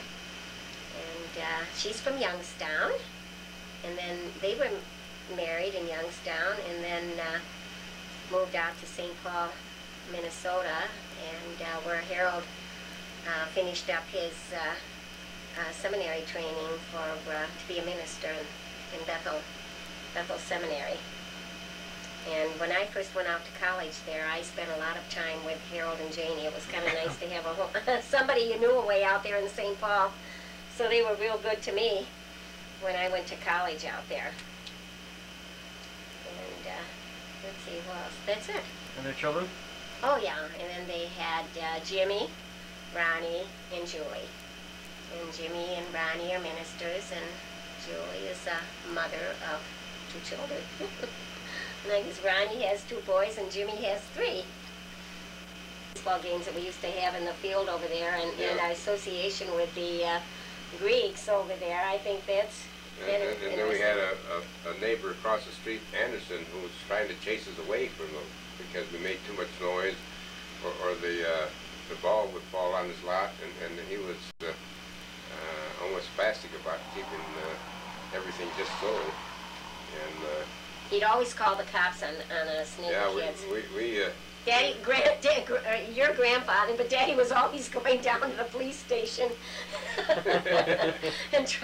And she's from Youngstown, and then they were married in Youngstown, and then moved out to St. Paul, Minnesota, and where Harold finished up his seminary training to be a minister in Bethel Seminary. And when I first went out to college there, I spent a lot of time with Harold and Janie. It was kind of nice to have somebody you knew away out there in St. Paul. So they were real good to me when I went to college out there. And let's see, who else? That's it.
And their children?
Oh, yeah. And then they had Jimmy, Ronnie, and Julie. And Jimmy and Ronnie are ministers, and Julie is a mother of 2 children. And I guess Ronnie has 2 boys and Jimmy has 3. Baseball games that we used to have in the field over there, and our association with the Greeks over there, I think that's...
And then we had a neighbor across the street, Anderson, who was trying to chase us away from them because we made too much noise, or the ball would fall on his lot, and he was enthusiastic about keeping everything just so. And
he'd always call the cops on us neighbor kids.
We
Daddy, your grandfather, but Daddy was always going down to the police station and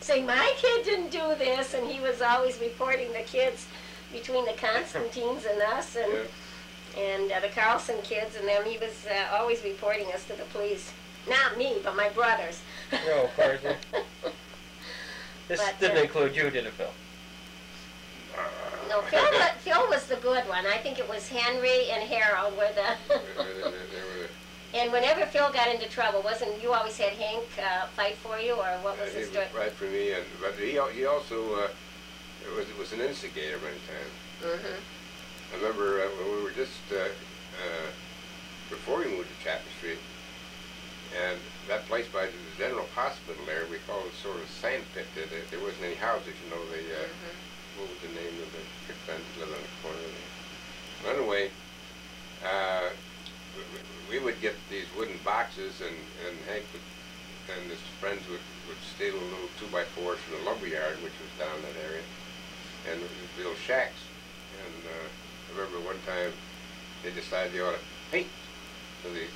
saying, my kid didn't do this, and he was always reporting the kids between the Constantines and us, and the Carlson kids and them. He was always reporting us to the police. Not me, but my brothers.
No, of course. Yeah. This didn't include you, did it, Phil?
No, Phil was the good one. I think it was Henry and Harold were the... And whenever Phil got into trouble, wasn't you always had Hank fight for you, or what was his story?
Fight for me, but he also was an instigator many times.
Mm-hmm.
I remember when we were just before we moved to Chapel Street, and that place by the General Hospital there, we called it sort of sand pit. There wasn't any houses, you know. What was the name of the church band that lived on the corner there? Anyway, we would get these wooden boxes, and Hank and his friends would steal little 2x4s from the lumber yard, which was down that area, and build shacks. And I remember one time they decided they ought to paint, so they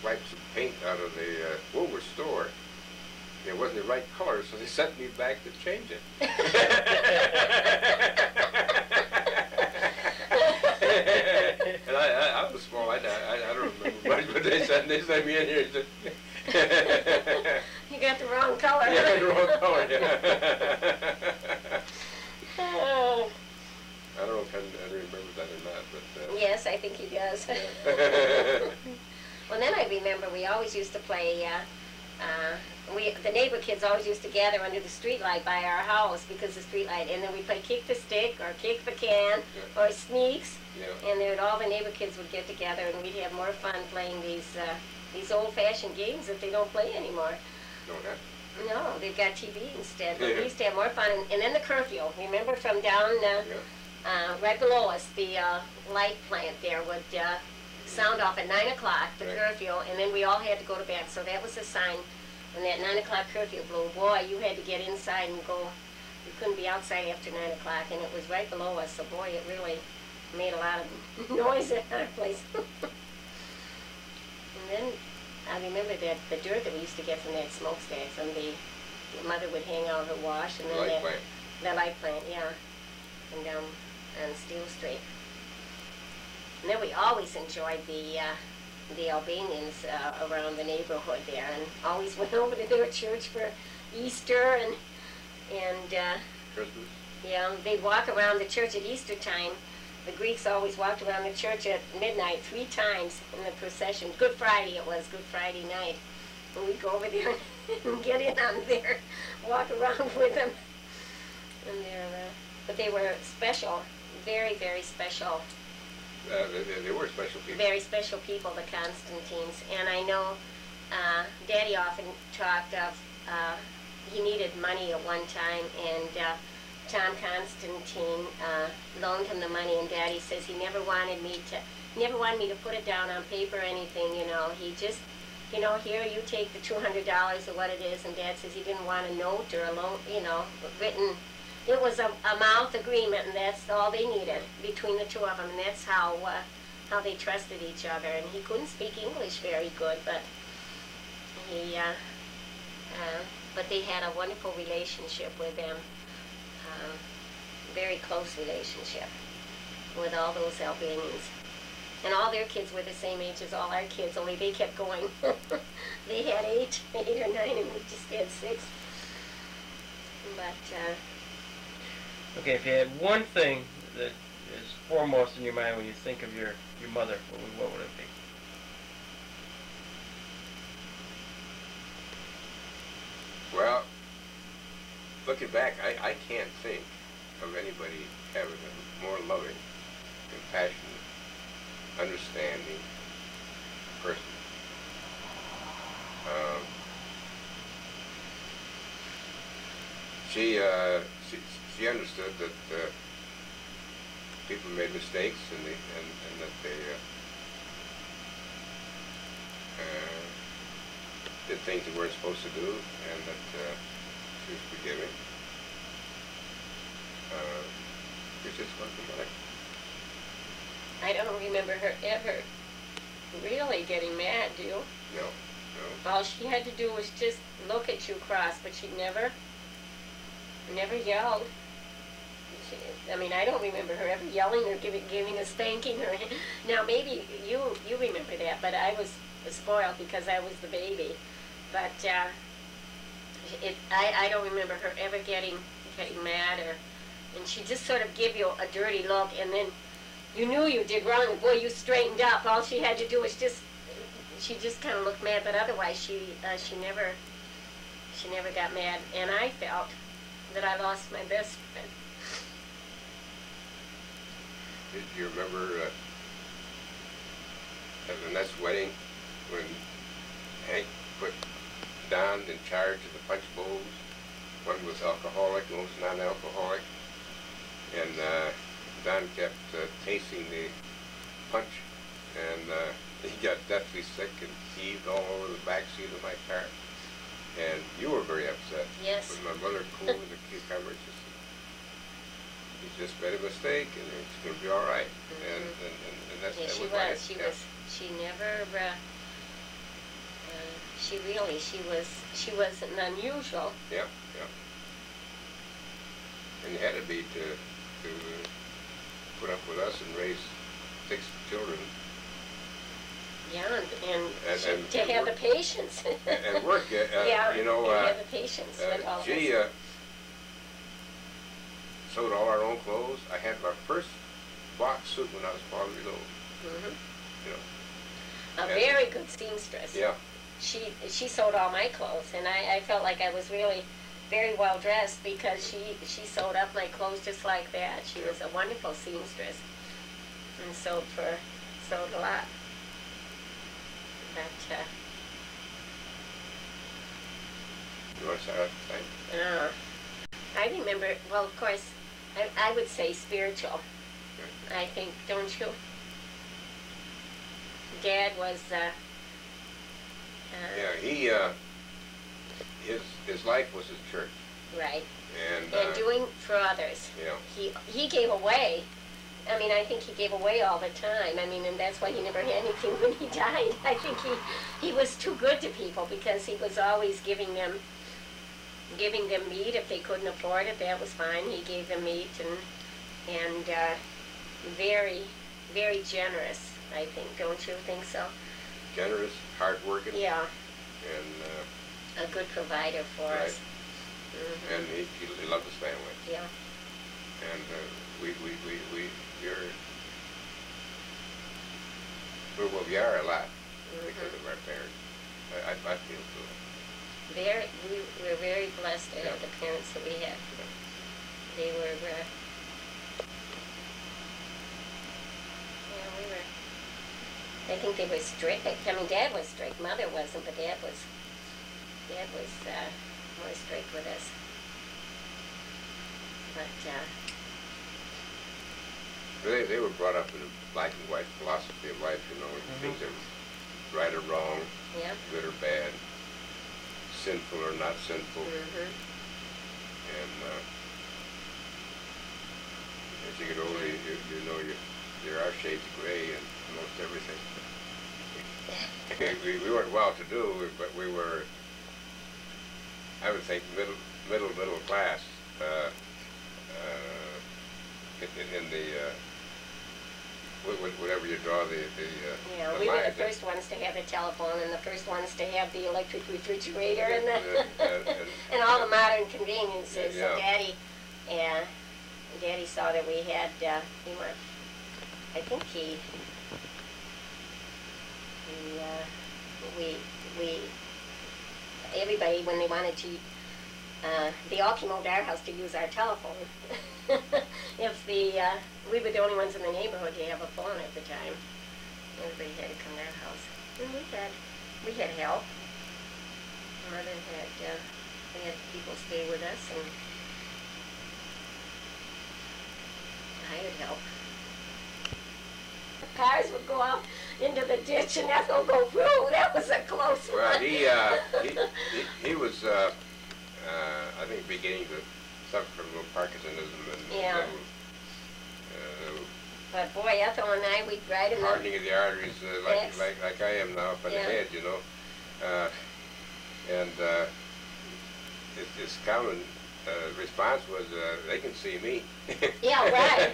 swiped some paint out of the Woolworth store. It wasn't the right color, so they sent me back to change it. And I was small. I don't remember much, but they sent me in here.
You got the wrong color.
Yeah, I got the wrong color. Yeah. I don't know if Henry remembers that or not, but
yes, I think he does.
Yeah.
Well, then I remember we always used to play. The neighbor kids always used to gather under the street light by our house because the street light, and then we play kick the stick or kick the can or sneaks, and all the neighbor kids would get together, and we'd have more fun playing these old-fashioned games that they don't play anymore. No, they've got TV instead. But we used to have more fun, and then the curfew. Remember from down right below us, the light plant there would sound off at 9 o'clock, the curfew, and then we all had to go to bed. So that was a sign. When that 9 o'clock curfew blew, boy, you had to get inside and go. You couldn't be outside after 9 o'clock, and it was right below us. So boy, it really made a lot of noise at our place. And then I remember that the dirt that we used to get from that smokestack, from the mother would hang out her wash, and then the light plant, and down on Steel Street. And then we always enjoyed the Albanians around the neighborhood there, and always went over to their church for Easter and
Christmas.
Yeah, they'd walk around the church at Easter time. The Greeks always walked around the church at midnight 3 times in the procession. Good Friday it was, Good Friday night. And we'd go over there and get in on there, walk around with them. And but they were special, very, very special.
They were special people.
Very special people, the Constantines. And I know Daddy often talked of, he needed money at one time, and Tom Constantine loaned him the money, and Daddy says he never wanted me to put it down on paper or anything, you know. He just, you know, here you take the $200 or what it is, and Dad says he didn't want a note or a loan, you know, written. It was a mouth agreement, and that's all they needed between the two of them, and that's how they trusted each other. And he couldn't speak English very good, but but they had a wonderful relationship with them, very close relationship with all those Albanians. And all their kids were the same age as all our kids, only they kept going. They had 8 or 9, and we just had 6. But
okay, if you had one thing that is foremost in your mind when you think of your mother, what would it be?
Well, looking back, I can't think of anybody having a more loving, compassionate, understanding person. She understood that people made mistakes, and that they did things they weren't supposed to do, and that she was forgiving. It just wasn't like.
I don't remember her ever really getting mad, do you?
No, no.
All she had to do was just look at you cross, but she never yelled. I mean, I don't remember her ever yelling or giving a spanking or. Now maybe you remember that, but I was spoiled because I was the baby. But I don't remember her ever getting mad or. And she just sort of give you a dirty look, and then you knew you did wrong, and boy, you straightened up. All she had to do was she just kind of looked mad, but otherwise she never got mad. And I felt that I lost my best friend.
Did you remember at Lynette's wedding when Hank put Don in charge of the punch bowls? One was alcoholic, one was non-alcoholic. And Don kept tasting the punch, and he got deathly sick and heaved all over the back seat of my car. And you were very upset.
Yes.
When my mother cooled the cucumber, she said, "He just made a mistake, and it's going to be all right." And that's
Yeah, she never. She wasn't unusual.
Yeah, yeah. And you had to be to put up with us and raise 6 children.
Yeah, and to have the patience.
and work,
yeah,
you know.
To have the patience with all
she sewed all our own clothes. I had my first box suit when I was 12 years old.
Mm-hmm.
You know.
A very good seamstress.
Yeah.
She sewed all my clothes, and I felt like I was really very well dressed because she sewed up my clothes just like that. She was a wonderful seamstress and sewed a lot. But
You want to start out the same?
I remember. Well, of course, I would say spiritual. I think, don't you? Dad was.
Yeah, he. His life was his church.
Right.
And
doing for others.
Yeah.
He gave away. I mean, I think he gave away all the time. I mean, and that's why he never had anything when he died. I think he was too good to people because he was always giving them meat if they couldn't afford it. That was fine. He gave them meat and very, very generous. I think. Don't you think so?
Generous, hardworking.
Yeah.
And
a good provider for
right.
us. Mm-hmm.
And he loved his family.
Yeah.
And we are a lot because of our parents. I feel so.
We're very blessed to have the parents that we had. They were. We were. I think they were strict. I mean, Dad was strict. Mother wasn't, but Dad was more strict with us. But
they were brought up in a black and white philosophy of life, you know, things that were right or wrong, good or bad, sinful or not sinful. And as you get older, you know there are shades of gray in most everything. We weren't well-to-do, but we were, I would think, middle class. In the whatever you draw the
we were the first ones to have a telephone and the first ones to have the electric refrigerator and all the modern conveniences.
Yeah.
So Daddy saw that we had. I think everybody, when they wanted to, they all came over to our house to use our telephone. If we were the only ones in the neighborhood to have a phone at the time, everybody had to come to our house. And we had help. Mother had people stay with us, and I had help. Cars would go off into the ditch, and Ethel go, whoa, that was a close one.
Well, he was, I think, beginning to suffer from a little Parkinsonism and
Yeah. But boy, Ethel and I, we'd ride in the...
hardening of the arteries, like I am now up on the head, you know. His common response was, they can see me.
Yeah, right.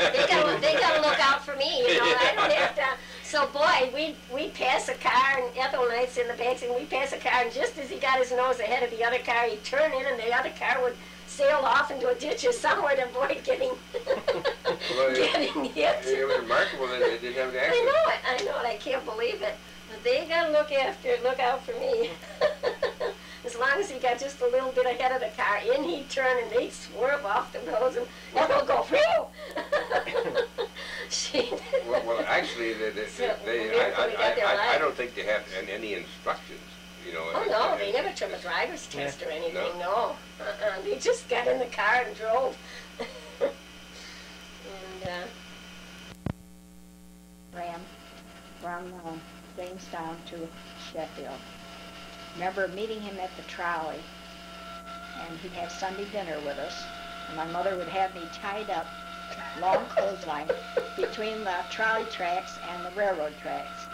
They gotta look out for me, you know. I don't have to. So boy, we'd pass a car, and Ethel and I'd sit in the back seat, and we'd pass a car, and just as he got his nose ahead of the other car, he'd turn in, and the other car would sail off into a ditch or somewhere to avoid getting getting hit.
It was remarkable that they didn't have the accident.
I know it. I can't believe it. But they gotta look out for me. As long as he got just a little bit ahead of the car, in he'd turn and they'd swerve off the roads and Ethel go, phew!
Well, actually, I don't think they had any instructions, you know.
Oh, no, they never took a driver's test or anything, no. They just got in the car and drove. And,
ran from Jamestown to Sheffield. Remember meeting him at the trolley, and he'd have Sunday dinner with us, and my mother would have me tied up, long clothesline, between the trolley tracks and the railroad tracks.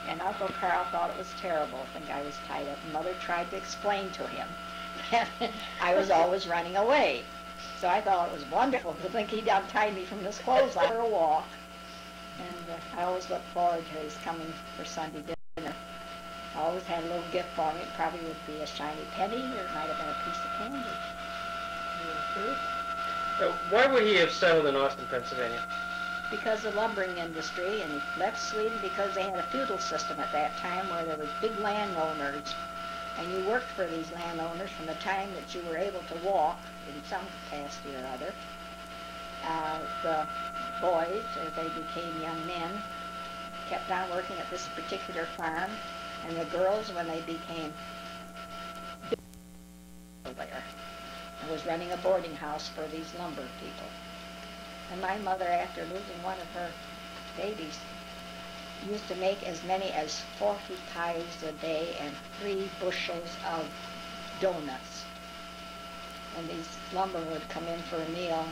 And Uncle Carl thought it was terrible if the guy was tied up, and Mother tried to explain to him. I was always running away. So I thought it was wonderful to think he'd untied me from this clothesline for a walk. And I always looked forward to his coming for Sunday dinner. I always had a little gift for me. It probably would be a shiny penny, or it might have been a piece of candy.
Why would he have settled in Austin, Pennsylvania?
Because of the lumbering industry, and he left Sweden because they had a feudal system at that time where there was big landowners, and you worked for these landowners from the time that you were able to walk in some capacity or other. The boys, as they became young men, kept on working at this particular farm, and the girls, when they became there, was running a boarding house for these lumber people. And my mother, after losing one of her babies, used to make as many as 40 pies a day and 3 bushels of donuts. And these lumber would come in for a meal,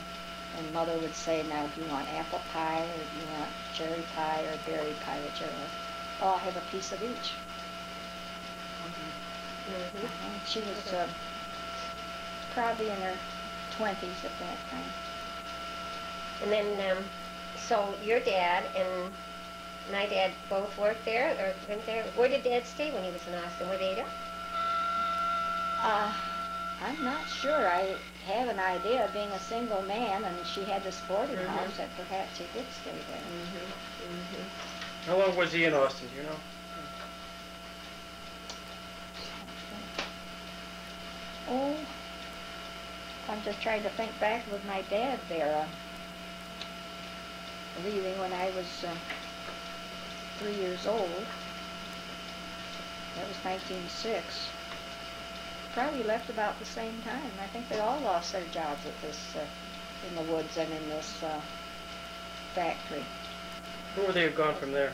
and Mother would say, now, do you want apple pie, or do you want cherry pie, or berry pie, whichever? Oh, I'll have a piece of each. She was probably in her 20s at that time.
And then, so your dad and my dad both worked there, or went there? Where did Dad stay when he was in Austin? With Ada?
I'm not sure. I have an idea of being a single man, and she had this boarding house that perhaps he did stay there.
How long was he in Austin, do you know?
Oh, I'm just trying to think back with my dad there. Leaving when I was 3 years old. That was 1906. Probably left about the same time. I think they all lost their jobs at this, in the woods and in this factory.
Where would they have gone from there?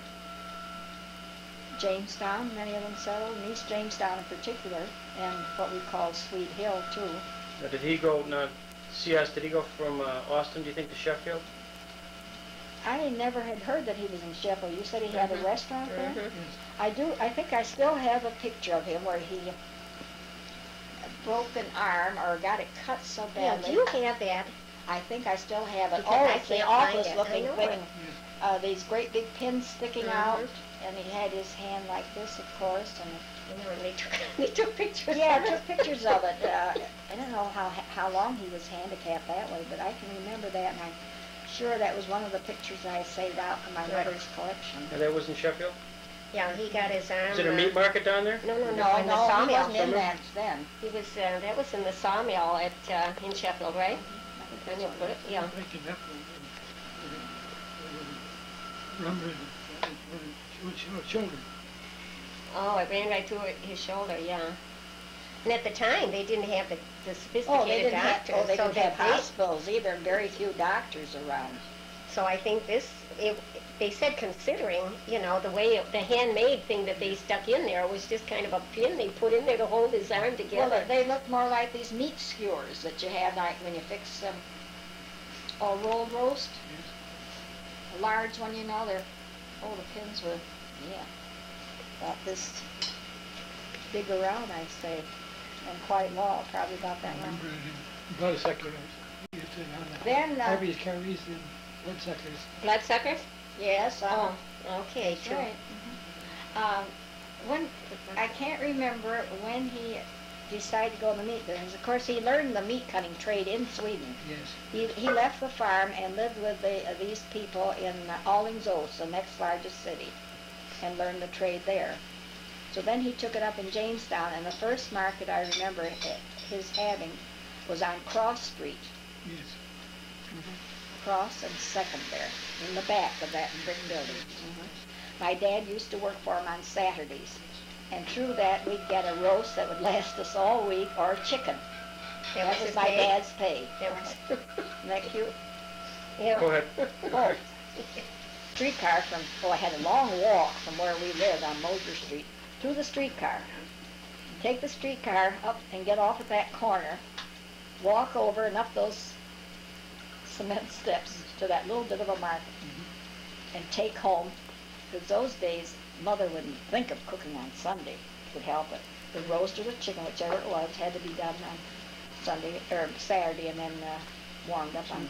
Jamestown, many of them settled, in East Jamestown in particular, and what we call Sweet Hill, too.
Now, did he go, did he go from Austin, do you think, to Sheffield?
I never had heard that he was in Sheffield. You said he had a restaurant there? I think I still have a picture of him where he broke an arm or got it cut so badly.
Yeah, do you have that?
I think I still have it.
Because
It's the awfulest looking thing.
It.
These great big pins sticking out, and he had his hand like this, of course, and
they took pictures.
Yeah, took pictures of it. I don't know how long he was handicapped that way, but I can remember that, and I'm sure that was one of the pictures I saved out from my mother's collection.
And that was in Sheffield?
Yeah, he got his arm.
Is it a meat market down there?
No,
No,
in the sawmill.
he wasn't in that then.
He was. That was in the sawmill at in Sheffield, right?
I think that's what
Yeah. Oh, it ran right through his shoulder, yeah. And at the time, they didn't have the sophisticated doctors.
They didn't have hospitals either, very few doctors around.
so I think they said considering, you know, the way, the handmade thing that they stuck in there was just kind of a pin they put in there to hold his arm together.
Well, they look more like these meat skewers that you have, like when you fix a rolled roast.
Yes.
A large one, you know, they're, oh, the pins were, yeah, about this big around, I'd say, and quite long, probably about that long.
Remember bloodsuckers. We used to have
Then,
Harvey's carries and bloodsuckers.
Bloodsuckers?
yes,
Oh, okay,
that's
true.
right. When, I can't remember when he decided to go in the meat business. Of course, he learned the meat cutting trade in Sweden.
Yes.
He left the farm and lived with these people in Alingsås, the next largest city, and learned the trade there. So then he took it up in Jamestown, and the first market I remember his having was on Cross Street.
Yes.
Cross and Second there, in the back of that brick building. My dad used to work for him on Saturdays, and through that we'd get a roast that would last us all week, or a chicken. That was my dad's pay. Isn't that cute?
Yeah.
Go ahead.
Oh, streetcar I had a long walk from where we lived on Moser Street to the streetcar. Take the streetcar up and get off at that corner, walk over and up those cement steps to that little bit of a market, and take home, because those days Mother wouldn't think of cooking on Sunday, would help it. The roast or the chicken, whichever it was, had to be done on Sunday or Saturday, and then warmed up on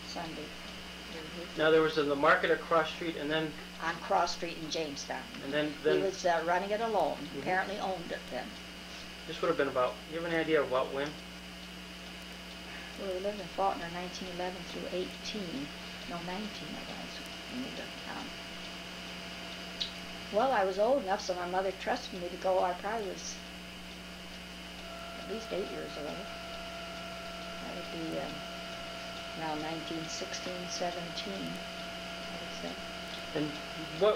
Sunday.
Now there was the market across street, and then
On Cross Street in Jamestown.
and then
He was running it alone. Apparently owned it then.
this would have been about. You have any idea of what when?
Well, we lived in Faulkner 1911 through 18. No, 19 it was. We moved up town. Well, I was old enough, so my mother trusted me to go. I probably was at least 8 years old. That would be around 1916, 17, I would say.
And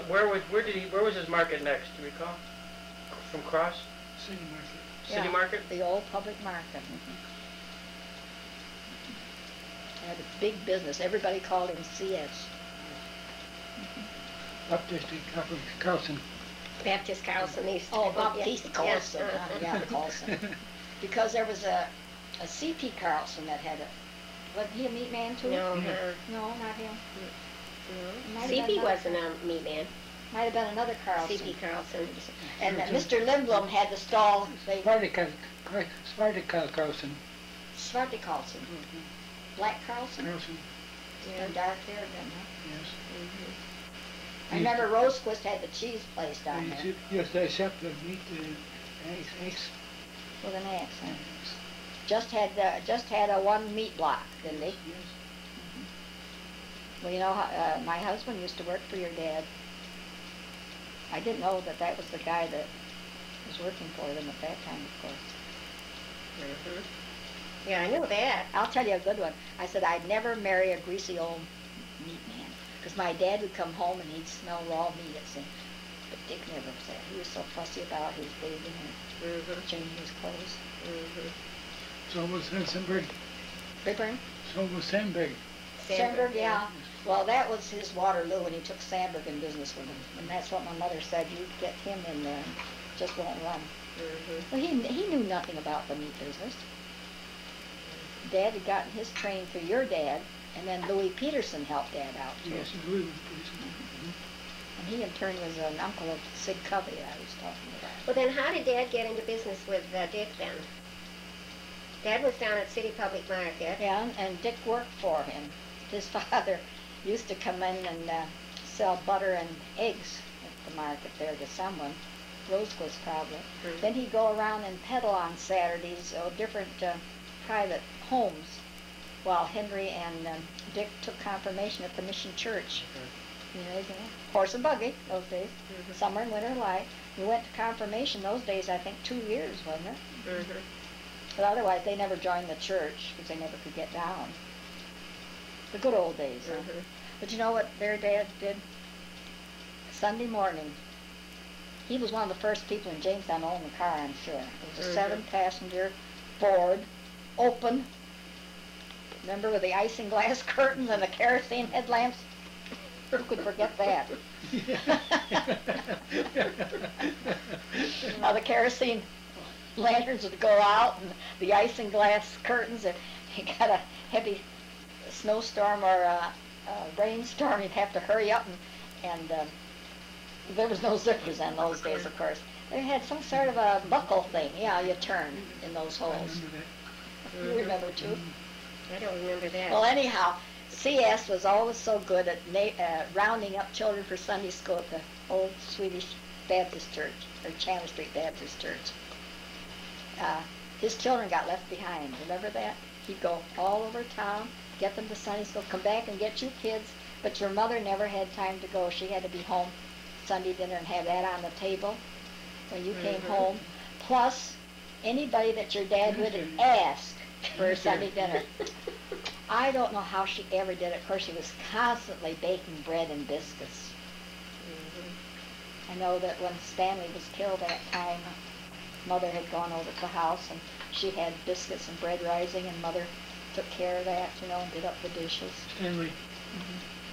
where was his market next? Do you recall? From Cross
City market.
City
Yeah,
Market.
the old public market. Had a big business. Everybody called him CS.
Baptist Carlson.
Baptist Carlson.
Oh, Baptiste Carlson.
Yeah.
Yeah, Carlson. Because there was a C.P. Carlson that had a, wasn't he a meat man too?
No,
No, not him.
no. C.P. wasn't a meat man.
Might have been another Carlson.
C.P. Carlson.
And Mr. Lindblom had the stall.
Spartak Carlson.
Svarte Carlson. Black Carlson.
Carlson.
And dark hair then, huh?
Yes.
I remember Rosequist had the cheese place down there.
Yes, they accept the meat, eggs.
With an axe, huh? Just had a one meat block, didn't they?
Yes.
Well, you know, my husband used to work for your dad. I didn't know that was the guy that was working for them at that time, of course.
Yeah, I knew that.
I'll tell you a good one. I said I'd never marry a greasy old meat man, because my dad would come home and he'd smell raw meat. But Dick never said. He was so fussy about his bathing and changing his clothes.
So was Sandberg.
Bigburn?
So was Sandberg.
Sandberg, yeah. Well, that was his Waterloo, and he took Sandberg in business with him. And that's what my mother said. You get him in there, and just won't run. Well, he knew nothing about the meat business. Dad had gotten his training through your dad, and then Louis Peterson helped Dad out too.
Yes, Louis was
And he in turn was an uncle of Sid Covey I was talking about.
Well, then how did Dad get into business with Dick then? Dad was down at City Public Market.
Yeah, and Dick worked for him. His father used to come in and sell butter and eggs at the market there to someone, Rosequist probably. Then he'd go around and peddle on Saturdays, different private homes, while Henry and Dick took confirmation at the Mission Church. You know, horse and buggy those days, summer and winter alike. We went to confirmation those days, I think 2 years, wasn't it? But otherwise, they never joined the church because they never could get down. The good old days. But you know what their dad did? Sunday morning, he was one of the first people in Jamestown to own the car, I'm sure. It was a 7-passenger Ford, open. Remember, with the isinglass curtains and the kerosene headlamps? Who could forget that? Now the kerosene lanterns would go out, and the isinglass curtains. If you got a heavy snowstorm or a rainstorm, you'd have to hurry up, and there was no zippers in those days, of course. They had some sort of a buckle thing. Yeah, you turn in those holes. You remember too?
I don't remember that.
Well, anyhow, CS was always so good at rounding up children for Sunday school at the old Swedish Baptist Church, or Chandler Street Baptist Church. His children got left behind. Remember that? He'd go all over town, get them to Sunday school, come back and get you kids, but your mother never had time to go. She had to be home Sunday dinner and have that on the table when you came home, plus anybody that your dad would ask for a Sunday dinner. I don't know how she ever did it. Of course, she was constantly baking bread and biscuits. I know that when Stanley was killed that time, Mother had gone over to the house, and she had biscuits and bread rising, and Mother took care of that, you know, and did up the dishes.
Stanley.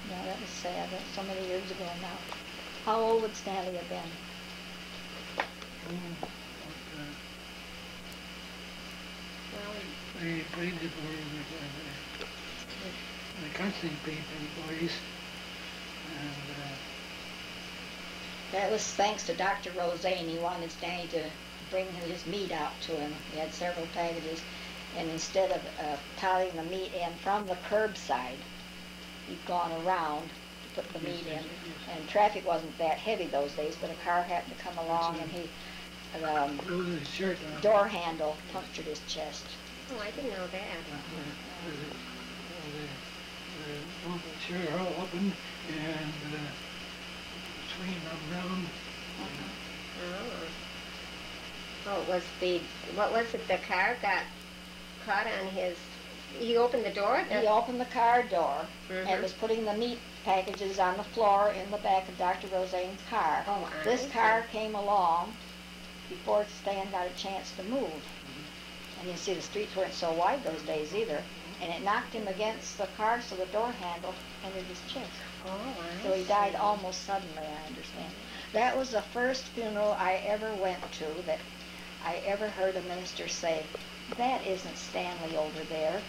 Yeah, that was sad. That's so many years ago now. How old would Stanley have been?
I played for the Carlson Family boys, and
That was thanks to Dr. Roseanne. He wanted Stanley to bring his meat out to him. He had several packages, and instead of piling the meat in from the curbside, he'd gone around to put the meat in. And traffic wasn't that heavy those days, but a car happened to come along, and he door handle punctured his chest.
Oh, I didn't know that.
the shirt all open and swinging around.
Oh, what was it, the car got caught on his, he opened the door?
He opened the car door and was putting the meat packages on the floor in the back of Dr. Roseanne's car.
Oh,
this car came along before Stan got a chance to move. And you see the streets weren't so wide those days either. And it knocked him against the car, so the door handle entered his chest.
Oh,
So he died almost suddenly, I understand. That was the first funeral I ever went to that I ever heard a minister say, "That isn't Stanley over there.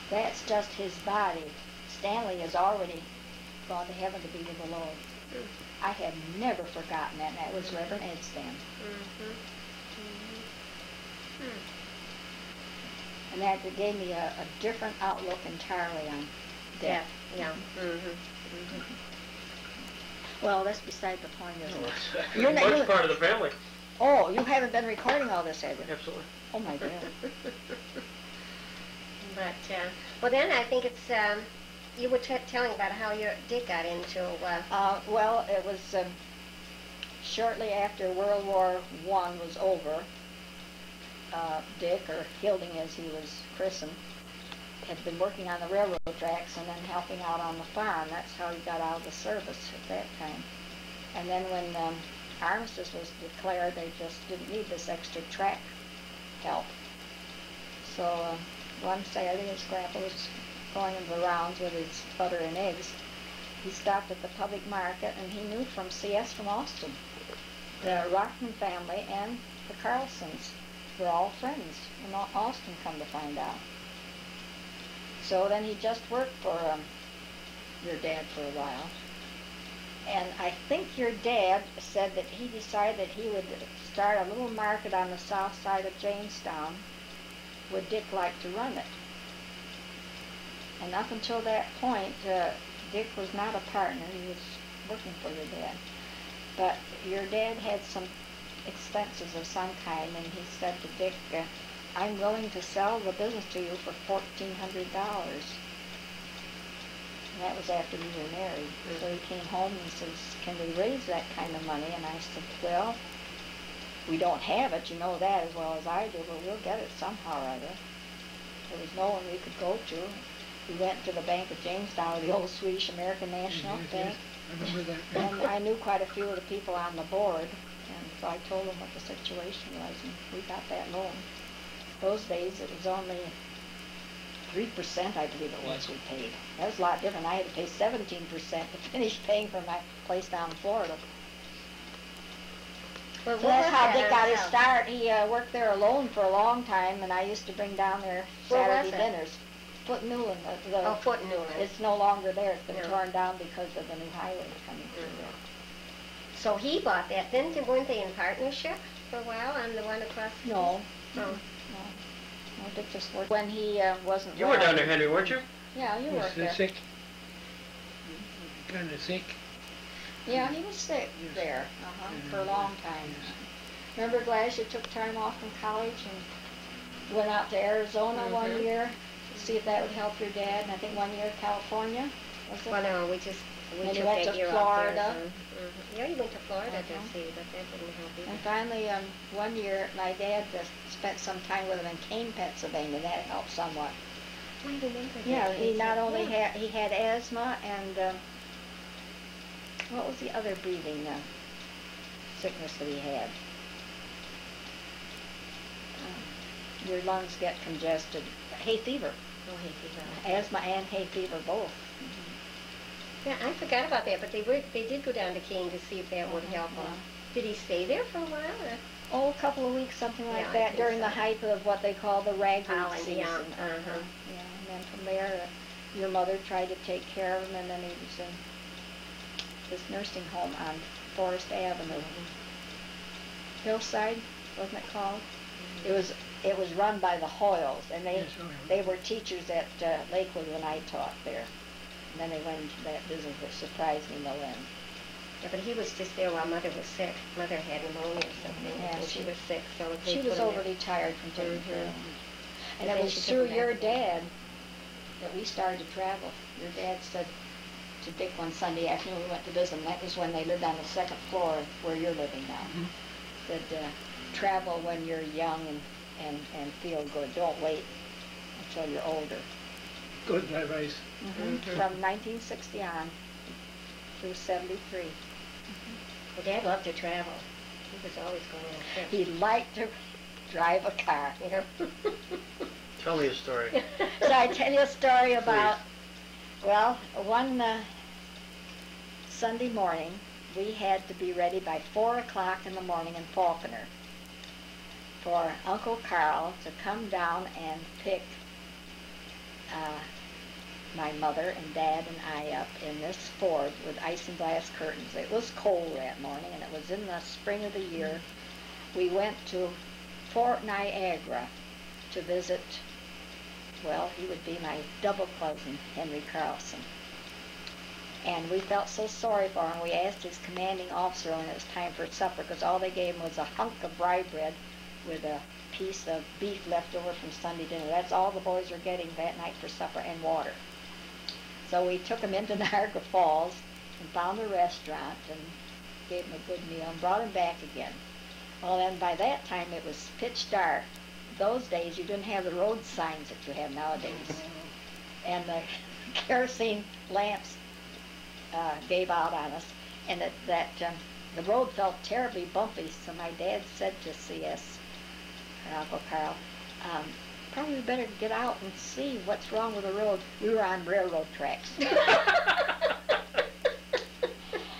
That's just his body. Stanley has already gone to heaven to be with the Lord." I have never forgotten that, and that was Reverend Ed Stan. And that gave me a different outlook entirely on death.
Yeah.
Well, that's beside the point, isn't it?
You're much part of the family.
Oh, you haven't been recording all this, have you?
Absolutely.
Oh my God.
But, well then I think it's, you were telling about how your Dick got into,
well, it was shortly after World War I was over. Dick, or Hilding as he was christened, had been working on the railroad tracks and then helping out on the farm. That's how he got out of the service at that time. And then when armistice was declared, they just didn't need this extra track help. So one Saturday, his grandpa was going in the rounds with his butter and eggs. He stopped at the public market, and he knew from CS from Austin. The Rockman family and the Carlsons were all friends in Austin, come to find out. So then he just worked for your dad for a while. And I think your dad said that he decided that he would start a little market on the south side of Jamestown. Would Dick like to run it? And up until that point, Dick was not a partner. He was working for your dad. But your dad had some expenses of some kind, and he said to Dick, "I'm willing to sell the business to you for $1,400. And that was after we were married. So he came home and says, "Can we raise that kind of money?" And I said, "Well, we don't have it, you know that as well as I do, but we'll get it somehow or other." There was no one we could go to. We went to the Bank of Jamestown, the old Swedish American National Bank.
I remember that.
And I knew quite a few of the people on the board, and so I told them what the situation was, and we got that loan. Those days it was only 3%, I believe it was, we paid. That was a lot different. I had to pay 17% to finish paying for my place down in Florida.
Well,
So that's how Dick got his start. He worked there alone for a long time, and I used to bring down there Saturday dinners. Foot Newland.
Foot Newland.
It's no longer there. It's been
No.
torn down because of the new highway coming through there.
So he bought that. Weren't they in partnership for a while on the one across the
No.
street? Oh.
No, Dick just worked. When he wasn't
You were down there, Henry, weren't you?
Yeah, you worked there.
Sick. Kind of sick.
Yeah, he was sick there for a long time. Remember, Gladys, you took time off from college and went out to Arizona one year to see if that would help your dad, and I think 1 year California, was it?
Well, no, we
And
took
you went
that
to
year
Florida.
off there. Yeah, you went to Florida to see, but that didn't help either.
And finally, 1 year, my dad spent some time with him in Kane, Pennsylvania. That helped somewhat.
I remember that.
Yeah, he not only had asthma and what was the other breathing sickness that he had? Your lungs get congested. Hay fever.
Oh, hay fever.
Asthma and hay fever both.
Yeah, I forgot about that, but they did go down to Keene to see if that would help him. Did he stay there for a while? Or?
Oh, a couple of weeks, something like
I
that,
think
during
so.
the height of what they call the ragweed
Pollen,
season.
yeah.
Yeah, and then from there, your mother tried to take care of him, and then he was in this nursing home on Forest Avenue. Hillside, wasn't it called? It was run by the Hoyles, and they were teachers at Lakewood when I taught there. And then they went into that business, which surprised me no end.
Yeah, but he was just there while Mother was sick. Mother had pneumonia or something,
Yeah,
and she was sick, so they
She
put
was
him there.
overly tired from taking care of him. And
then
it was
she took
through
him back
your
again.
dad that we started to travel. Your dad said to Dick one Sunday afternoon we went to visit him. That was when they lived on the second floor where you're living now. Said, travel when you're young and feel good. Don't wait until you're older.
Good advice.
From 1960 on through 73.
Well, Dad loved to travel. He was always going on trips.
He liked to drive a car.
You know?
Tell me a story.
So I tell you a story about, well, one Sunday morning, we had to be ready by 4 o'clock in the morning in Faulkner for Uncle Carl to come down and pick my mother and Dad and I up in this Ford with isinglass curtains. It was cold that morning, and it was in the spring of the year. We went to Fort Niagara to visit, well, he would be my double cousin, Henry Carlson. And we felt so sorry for him. We asked his commanding officer when it was time for supper, because all they gave him was a hunk of rye bread with a piece of beef left over from Sunday dinner. That's all the boys were getting that night for supper, and water. So we took him into Niagara Falls and found a restaurant and gave him a good meal and brought him back again. Well, then by that time it was pitch dark. Those days you didn't have the road signs that you have nowadays. And the kerosene lamps gave out on us, and the road felt terribly bumpy. So my dad said to C.S., or Uncle Carl, probably better get out and see what's wrong with the road. We were on railroad tracks.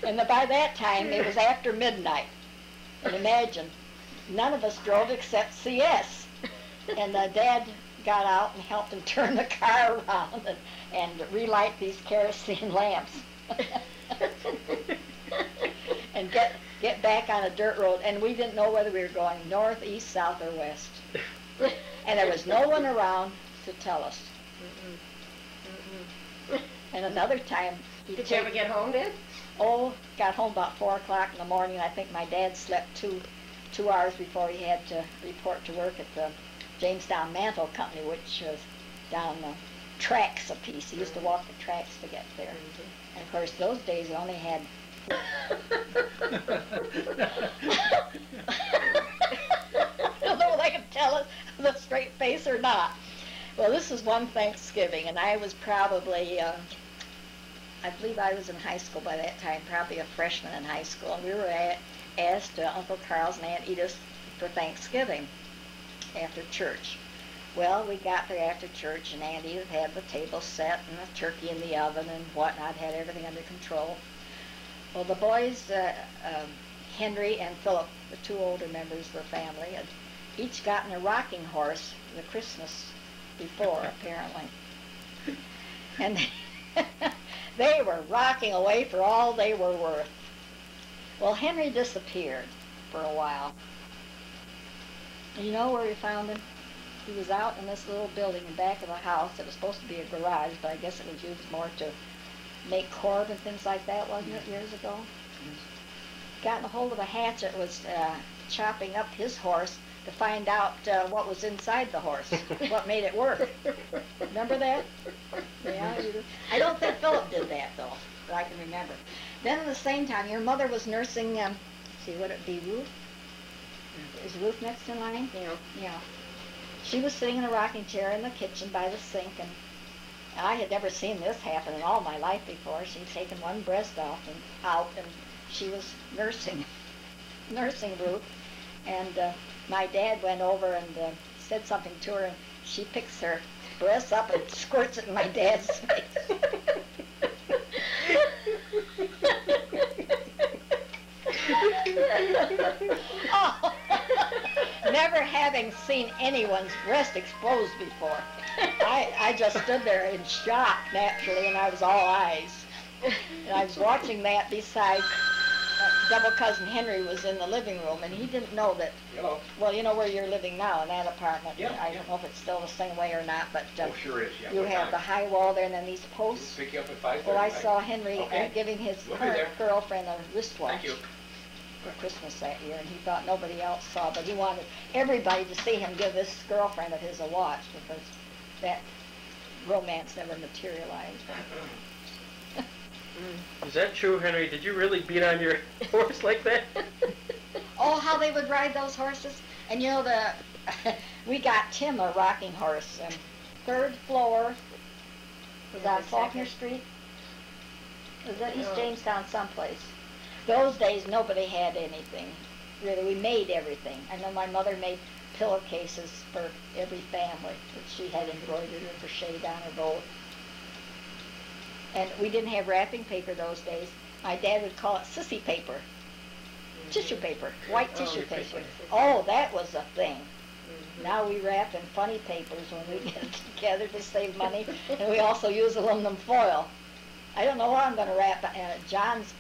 And by that time, it was after midnight. And imagine, none of us drove except C.S. And Dad got out and helped him turn the car around and relight these kerosene lamps. And get back on a dirt road. And we didn't know whether we were going north, east, south, or west. And there was no one around to tell us. And another time...
Did you ever get home then?
Oh, got home about 4 o'clock in the morning. I think my dad slept two hours before he had to report to work at the Jamestown Mantle Company, which was down the tracks a piece. He used to walk the tracks to get there. And of course, those days he only had... I don't know whether I can tell it with a straight face or not. Well, this is one Thanksgiving, and I was probably, I believe I was in high school by that time, probably a freshman in high school, and we were asked Uncle Carl's and Aunt Edith for Thanksgiving after church. Well, we got there after church, and Andy had had the table set and the turkey in the oven and whatnot, had everything under control. Well, the boys, Henry and Philip, the two older members of the family, had each gotten a rocking horse the Christmas before, apparently. And they were rocking away for all they were worth. Well, Henry disappeared for a while. And you know where we found him? He was out in this little building in back of the house. It was supposed to be a garage, but I guess it was used more to make cord and things like that, wasn't it, years ago? Gotten a hold of a hatchet, was chopping up his horse to find out what was inside the horse, what made it work. Remember that? Yeah, you do. I don't think Philip did that, though, that I can remember. Then at the same time, your mother was nursing, see, would it be Ruth? Is Ruth next in line?
Yeah.
Yeah. She was sitting in a rocking chair in the kitchen by the sink, and I had never seen this happen in all my life before. She'd taken one breast out, and she was nursing Ruth. And my dad went over and said something to her, and she picks her breast up and squirts it in my dad's face. Oh. Never having seen anyone's breast exposed before. I just stood there in shock, naturally, and I was all eyes. And I was watching that beside double cousin Henry was in the living room, and he didn't know that.
Hello.
Well, you know where you're living now, in that apartment.
Yeah,
I don't know if it's still the same way or not, but
Oh, sure is, yeah.
you
What
have
time?
the high wall there, and then these posts.
Pick you up at 5:30.
Well, I saw Henry
Okay.
giving his
We'll be
current
there.
girlfriend a wristwatch.
Thank you.
For Christmas that year, and he thought nobody else saw, but he wanted everybody to see him give this girlfriend of his a watch, because that romance never materialized.
Is that true, Henry? Did you really beat on your horse like that?
Oh, how they would ride those horses. And you know, we got Tim a rocking horse, third floor, was on Faulkner Street. Was that East Jamestown someplace? Those days, nobody had anything. Really, we made everything. I know my mother made pillowcases for every family that she had embroidered or crocheted on her boat. And we didn't have wrapping paper those days. My dad would call it sissy paper. Tissue paper, white tissue paper. Oh, that was a thing. Now we wrap in funny papers when we get together to save money, and we also use aluminum foil. I don't know what I'm going to wrap. John's.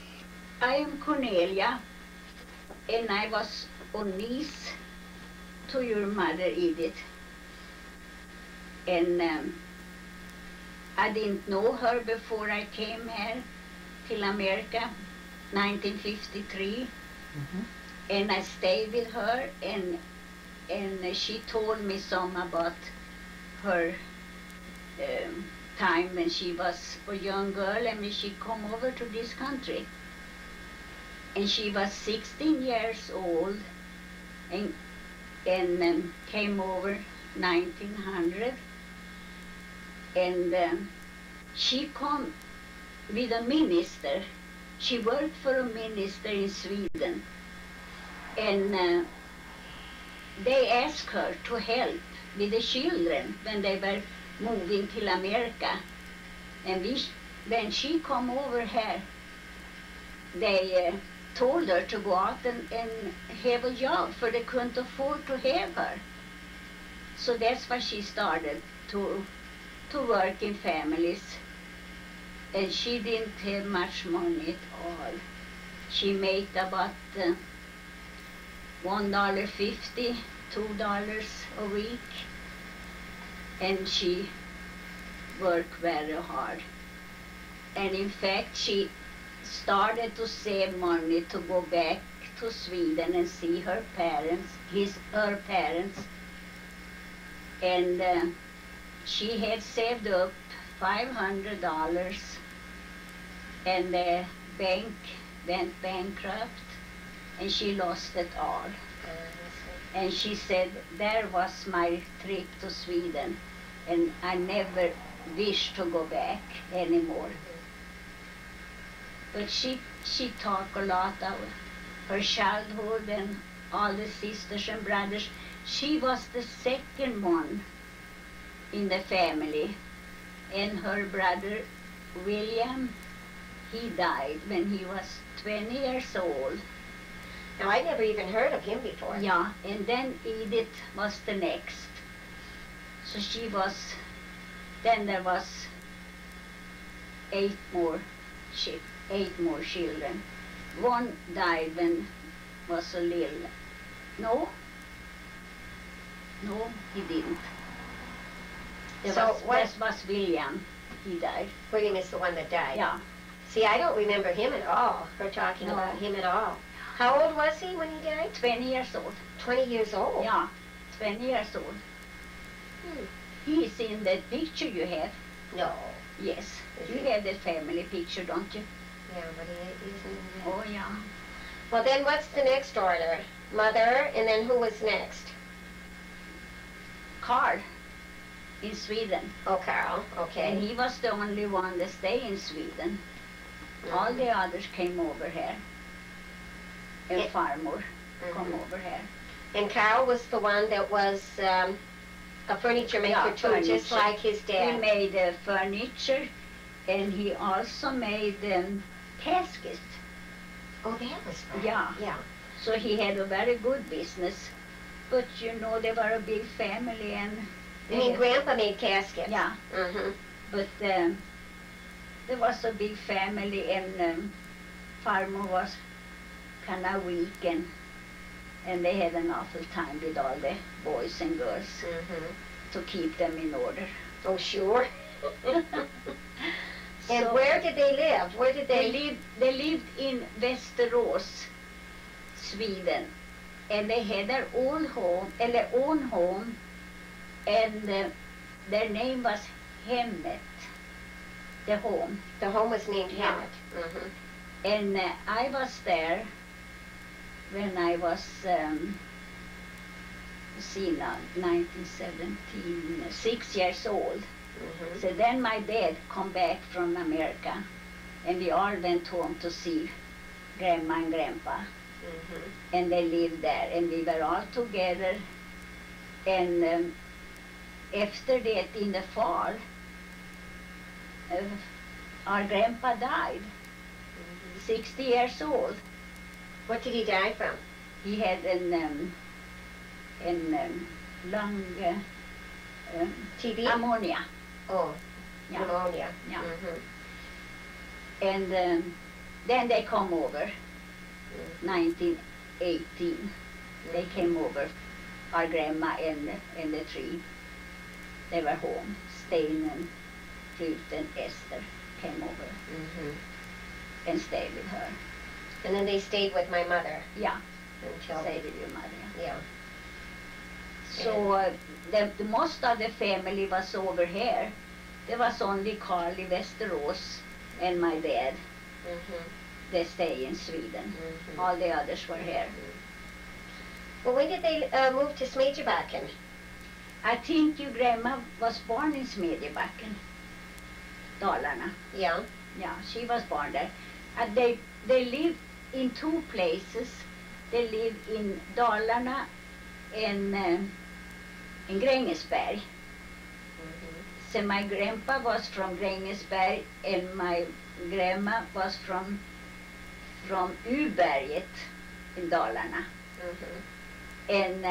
I am Cornelia, and I was a niece to your mother, Edith. And I didn't know her before I came here to America, 1953. And I stayed with her, and she told me some about her time when she was a young girl and when she come over to this country. And she was 16 years old and came over 1900. And she come with a minister. She worked for a minister in Sweden. And they asked her to help with the children when they were moving to America. And when she come over here, they told her to go out and have a job, for they couldn't afford to have her. So that's why she started to work in families. And she didn't have much money at all. She made about $1.50, $2 a week. And she worked very hard. And in fact, she started to save money to go back to Sweden and see her parents, her parents. And she had saved up $500, and the bank went bankrupt, and she lost it all. And she said, there was my trip to Sweden, and I never wish to go back anymore. But she talked a lot of her childhood and all the sisters and brothers. She was the second one in the family. And her brother William, he died when he was 20 years old.
Now, I never even heard of him before.
Yeah, and then Edith was the next. So she was, then there was eight more children. One died when was a little. No, he didn't. That was William. He died.
William is the one that died.
Yeah.
See, I don't remember him at all, her talking about him at all. How old was he when he died?
20 years old.
20 years old?
Yeah, 20 years old. He's in that picture you have.
No.
Yes. You have that family picture, don't you?
Yeah, but he isn't.
Oh, yeah.
Well, then what's the next order? Mother, and then who was next?
Carl, in Sweden.
Oh, Carl, okay.
And he was the only one that stayed in Sweden. All the others came over here. And farmer come over here.
And Carl was the one that was a furniture maker too,
furniture.
just like his dad.
He made furniture, and he also made caskets.
Oh, that was fun.
Yeah.
Yeah.
So he had a very good business. But you know, they were a big family, and
I mean, Grandpa made caskets.
yeah.
Mm-hmm.
But there was a big family, and farmer was kind of weak, and they had an awful time with all the boys and girls to keep them in order.
Oh, sure. And
So
where did they live? Where did they
they lived in Västerås, Sweden, and they had their own home, and their name was Hemmet, the home.
The home was named
Yeah.
Hammett. Mm-hmm.
And I was there when I was, now, 1917, 6 years old.
Mm-hmm.
So then my dad come back from America, and we all went home to see Grandma and Grandpa,
Mm-hmm.
and they lived there, and we were all together. And after that, in the fall, our grandpa died, 60 years old.
What did he die from?
He had an lung
TB?
ammonia.
Oh,
Yeah.
pneumonia.
Yeah.
Mm-hmm.
And then they come over, 1918. They came over, our grandma and the three. They were home. Stein and Ruth and Esther came over
Mm-hmm.
and stayed with her.
And then they stayed with my mother
Yeah,
until
stayed with your mother.
yeah.
So the most of the family was over here. There was only Carl in Västerås and my dad.
Mm-hmm.
They stay in Sweden.
Mm-hmm.
All the others were here.
Well, when did they move to Smedjebacken?
I think your grandma was born in Smedjebacken, Dalarna.
Yeah.
Yeah, she was born there. And they lived in two places. They lived in Dalarna and in Grängesberg. So my grandpa was from Grängesberg and my grandma was from Uberget in Dalarna. And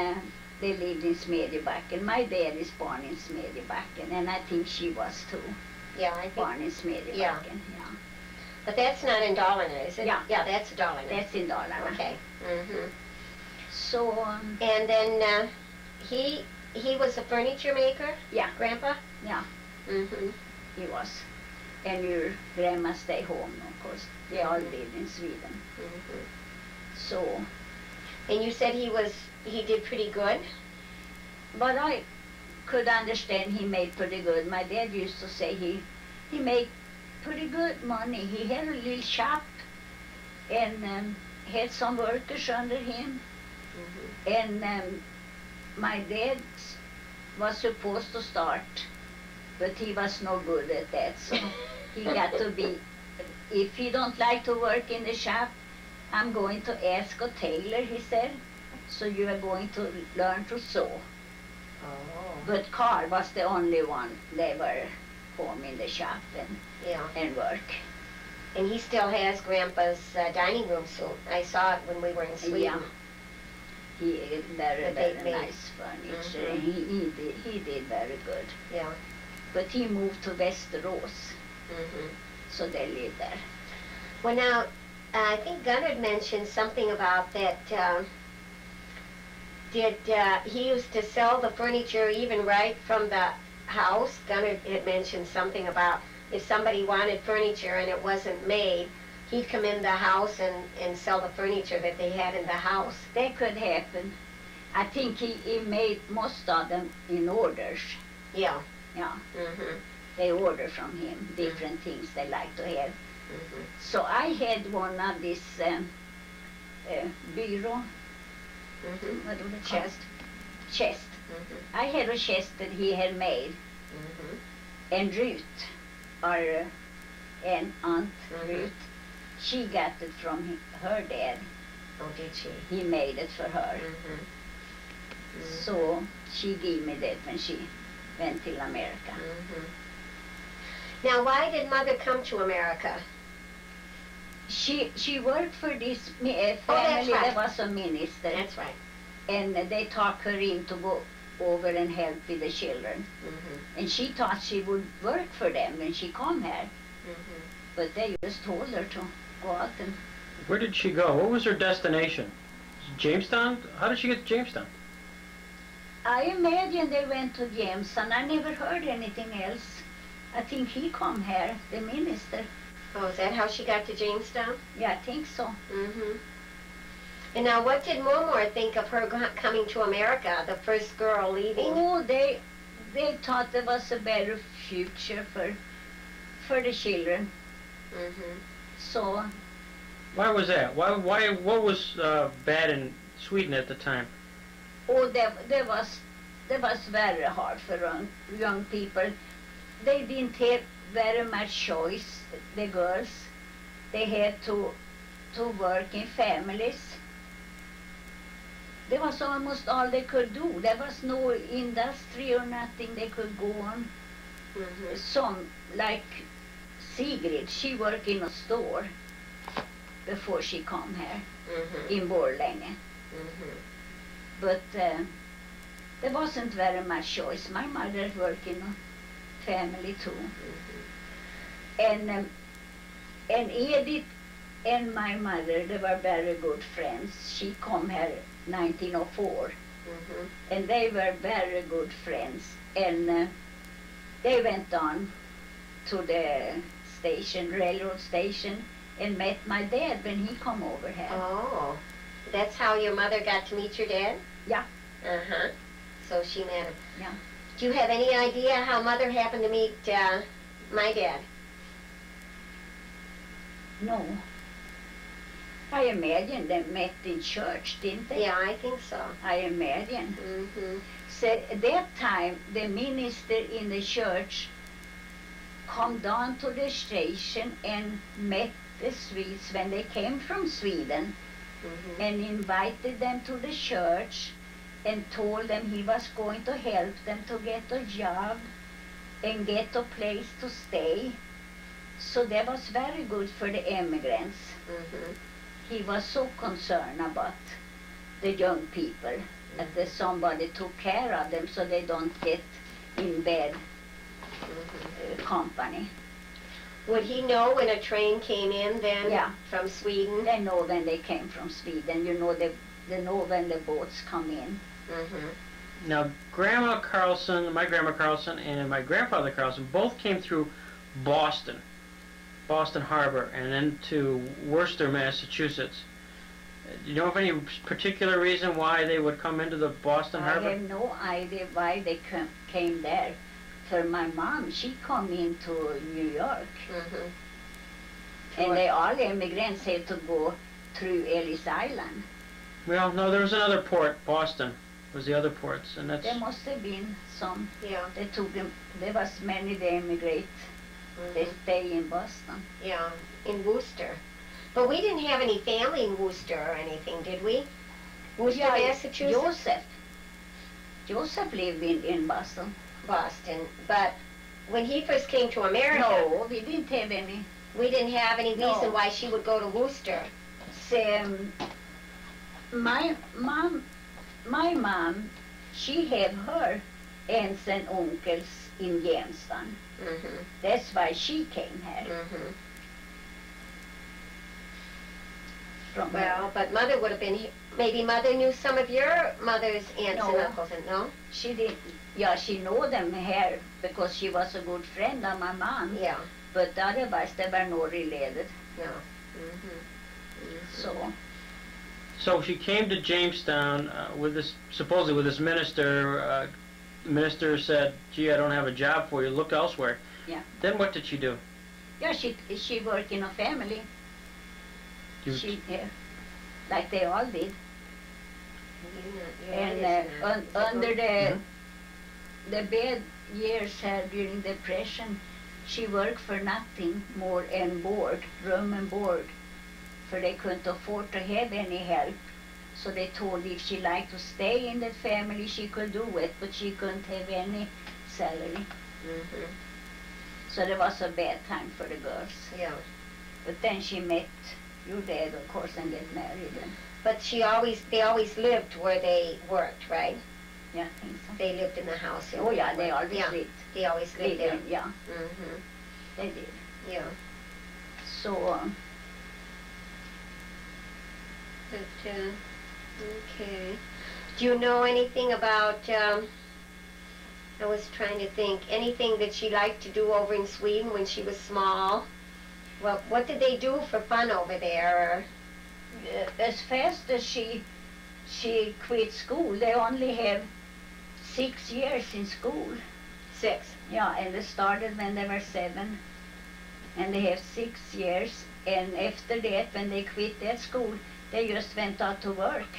they lived in Smedjebacken. My dad is born in Smedjebacken, and I think she was too.
Yeah, I think.
Born in Smedjebacken, yeah.
But that's not in Dalarna, is it?
Yeah.
Yeah, that's Dalarna.
That's in Dalarna.
Okay. Mm-hmm.
So,
And then he was a furniture maker?
yeah,
Grandpa?
yeah,
Mm-hmm.
he was. And your grandma stayed home, of course. They all lived in Sweden.
Mm-hmm.
So,
And you said he did pretty good?
but I could understand he made pretty good. My dad used to say he made pretty good money. He had a little shop and had some workers under him. And my dad was supposed to start, but he was no good at that. So he got to be, if you don't like to work in the shop, I'm going to ask a tailor, he said. So you are going to learn to sew.
Oh.
But Carl was the only one. They were home in the shop and work.
And he still has Grandpa's dining room suit. I saw it when we were in Sweden.
Yeah. He had very nice furniture. He did very good.
Yeah.
But he moved to Västerås, so they lived there.
Well, now, I think Gunnar mentioned something about that. He used to sell the furniture even right from the house? Gunnar had mentioned something about if somebody wanted furniture and it wasn't made, he'd come in the house and sell the furniture that they had in the house.
That could happen. I think he made most of them in orders.
Yeah.
Yeah. They order from him different things they like to have. So I had one of this bureau. What do they call it? Chest. I had a chest that he had made. And Ruth, our aunt Ruth, she got it from her dad.
Oh, did she?
He made it for her. So she gave me that when she went to America.
Now, why did Mother come to America?
She worked for this family that was a minister.
That's right.
And they talked her in to go over and help with the children. And she thought she would work for them when she come here. But they just told her to go out and...
Where did she go? What was her destination? Jamestown? How did she get to Jamestown?
I imagine they went to Jamestown. I never heard anything else. I think he come here, the minister.
Oh, is that how she got to Jamestown?
Yeah, I think so.
And now, what did Mormor think of her coming to America, the first girl leaving?
Oh, they thought there was a better future for the children. So.
Why was that? What was bad in Sweden at the time?
Oh, there was very hard for young people. They didn't have very much choice, the girls. They had to work in families. That was almost all they could do. There was no industry or nothing they could go on. Some, like Sigrid, she worked in a store before she come here in Borlänge. But there wasn't very much choice. My mother worked in a family too. And Edith and my mother, they were very good friends. She come here 1904. And they were very good friends. And they went on to the station, railroad station, and met my dad when he come over here.
Oh, that's how your mother got to meet your dad?
Yeah.
So she met him.
Yeah.
Do you have any idea how Mother happened to meet my dad?
No. I imagine they met in church, didn't they?
Yeah, I think so.
I imagine. So at that time, the minister in the church come down to the station and met the Swedes when they came from Sweden and invited them to the church and told them he was going to help them to get a job and get a place to stay. So that was very good for the immigrants. He was so concerned about the young people, that somebody took care of them so they don't get in bad company.
Would he know when a train came in then?
Yeah.
From Sweden?
They know when they came from Sweden. You know, they know when the boats come in.
Now, Grandma Carlson, my Grandma Carlson, and my grandfather Carlson both came through Boston Harbor, and then to Worcester, Massachusetts. Do you know of any particular reason why they would come into the Boston Harbor?
I have no idea why they came there. For my mom, she come into New York. And they all immigrants had to go through Ellis Island.
Well, no, there was another port. Boston was the other ports, and that's...
There must have been some.
Yeah.
They took them. There was many they immigrate. They stay in Boston.
Yeah, in Worcester. But we didn't have any family in Worcester or anything, did we? Worcester, Massachusetts?
Joseph. Joseph lived in Boston.
Boston. But when he first came to America,
No, we didn't have any.
we didn't have any
No.
reason why she would go to Worcester.
My mom, she had her aunts and uncles in Jamestown.
Mm-hmm.
That's why she came here.
Mm-hmm.
From
Well, but Mother would have been here. Maybe Mother knew some of your mother's aunts and
No.
uncles, and no?
she did. Yeah, she know them here because she was a good friend of my mom.
Yeah.
But otherwise, they were not related.
No. Mm-hmm.
So
So she came to Jamestown with this, supposedly with this minister. Minister said, "Gee, I don't have a job for you. Look elsewhere."
Yeah.
Then what did she do?
yeah, she worked in a family.
You-
She like they all did. And under the bad years here during Depression, she worked for nothing more and board, room and board, for they couldn't afford to have any help. So they told if she liked to stay in the family, she could do it, but she couldn't have any salary.
Mm-hmm.
So there was a bad time for the girls.
Yeah.
But then she met your dad, of course, and get married. And
But they always lived where they worked, right?
yeah, I think so.
They lived in the house.
Oh yeah, they always
Yeah.
lived.
They always lived there.
Yeah,
Mm-hmm.
they did.
Yeah.
So
But, okay. Do you know anything about, I was trying to think, anything that she liked to do over in Sweden when she was small? Well, what did they do for fun over there?
as fast as she quit school, they only have 6 years in school.
6.
Yeah, and they started when they were 7, and they have 6 years. And after that, when they quit that school, they just went out to work.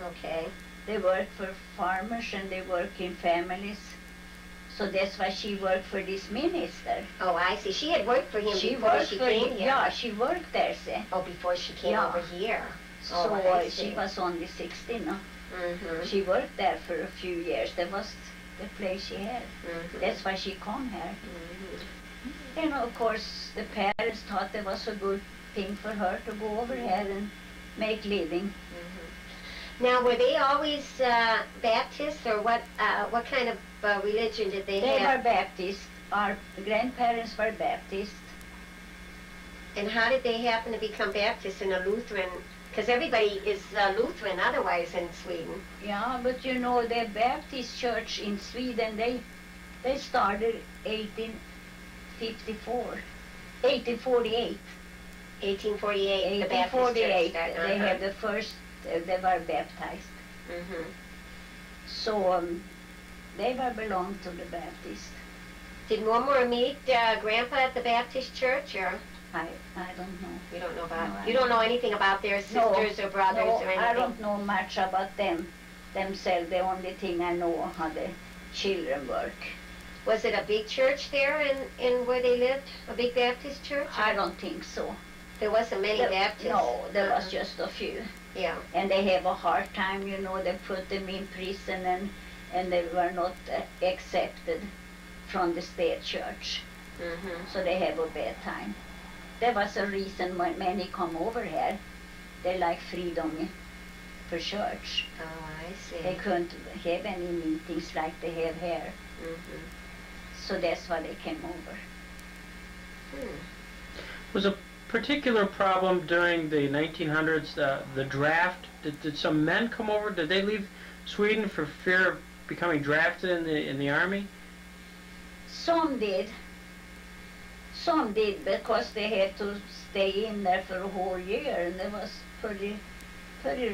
Okay.
They work for farmers and they work in families. So that's why she worked for this minister.
Oh, I see. She had worked for him before
worked
she
for
came
him.
here.
Yeah, she worked there, see.
Oh, before she came
Yeah.
over here.
So
Oh, I see.
she was only 16. No?
Mm-hmm.
She worked there for a few years. That was the place she had.
Mm-hmm.
That's why she come here.
Mm-hmm.
And of course, the parents thought it was a good thing for her to go over here and make living.
Now, were they always Baptists, or what kind of religion did they
They
have?
were Baptist. Our grandparents were Baptist.
And how did they happen to become Baptists in a Lutheran? Because everybody is Lutheran otherwise in Sweden.
Yeah, but you know, the Baptist church in Sweden, they started 1848.
1848, the Baptist church
1848,
started.
they had the first, they were baptized.
Mm-hmm.
So they were belonged to the Baptist.
Did Mormor meet Grandpa at the Baptist church, or
I don't know.
you don't know about?
No,
You don't know anything about their sisters or brothers
no,
or anything?
I don't know much about them themselves. The only thing I know how the children work.
Was it a big church there in where they lived? A big Baptist church?
I don't think so.
There wasn't many Baptists.
No, there was just a few.
Yeah.
And they have a hard time, you know. They put them in prison and they were not accepted from the state church.
Mm-hmm.
So they have a bad time. There was a reason why many come over here. They like freedom for church.
Oh, I see.
They couldn't have any meetings like they have here.
Mm-hmm.
So that's why they came over.
Was a particular problem during the 1900s, the draft? Did some men come over? Did they leave Sweden for fear of becoming drafted in the army?
Some did. Some did because they had to stay in there for a whole year, and it was pretty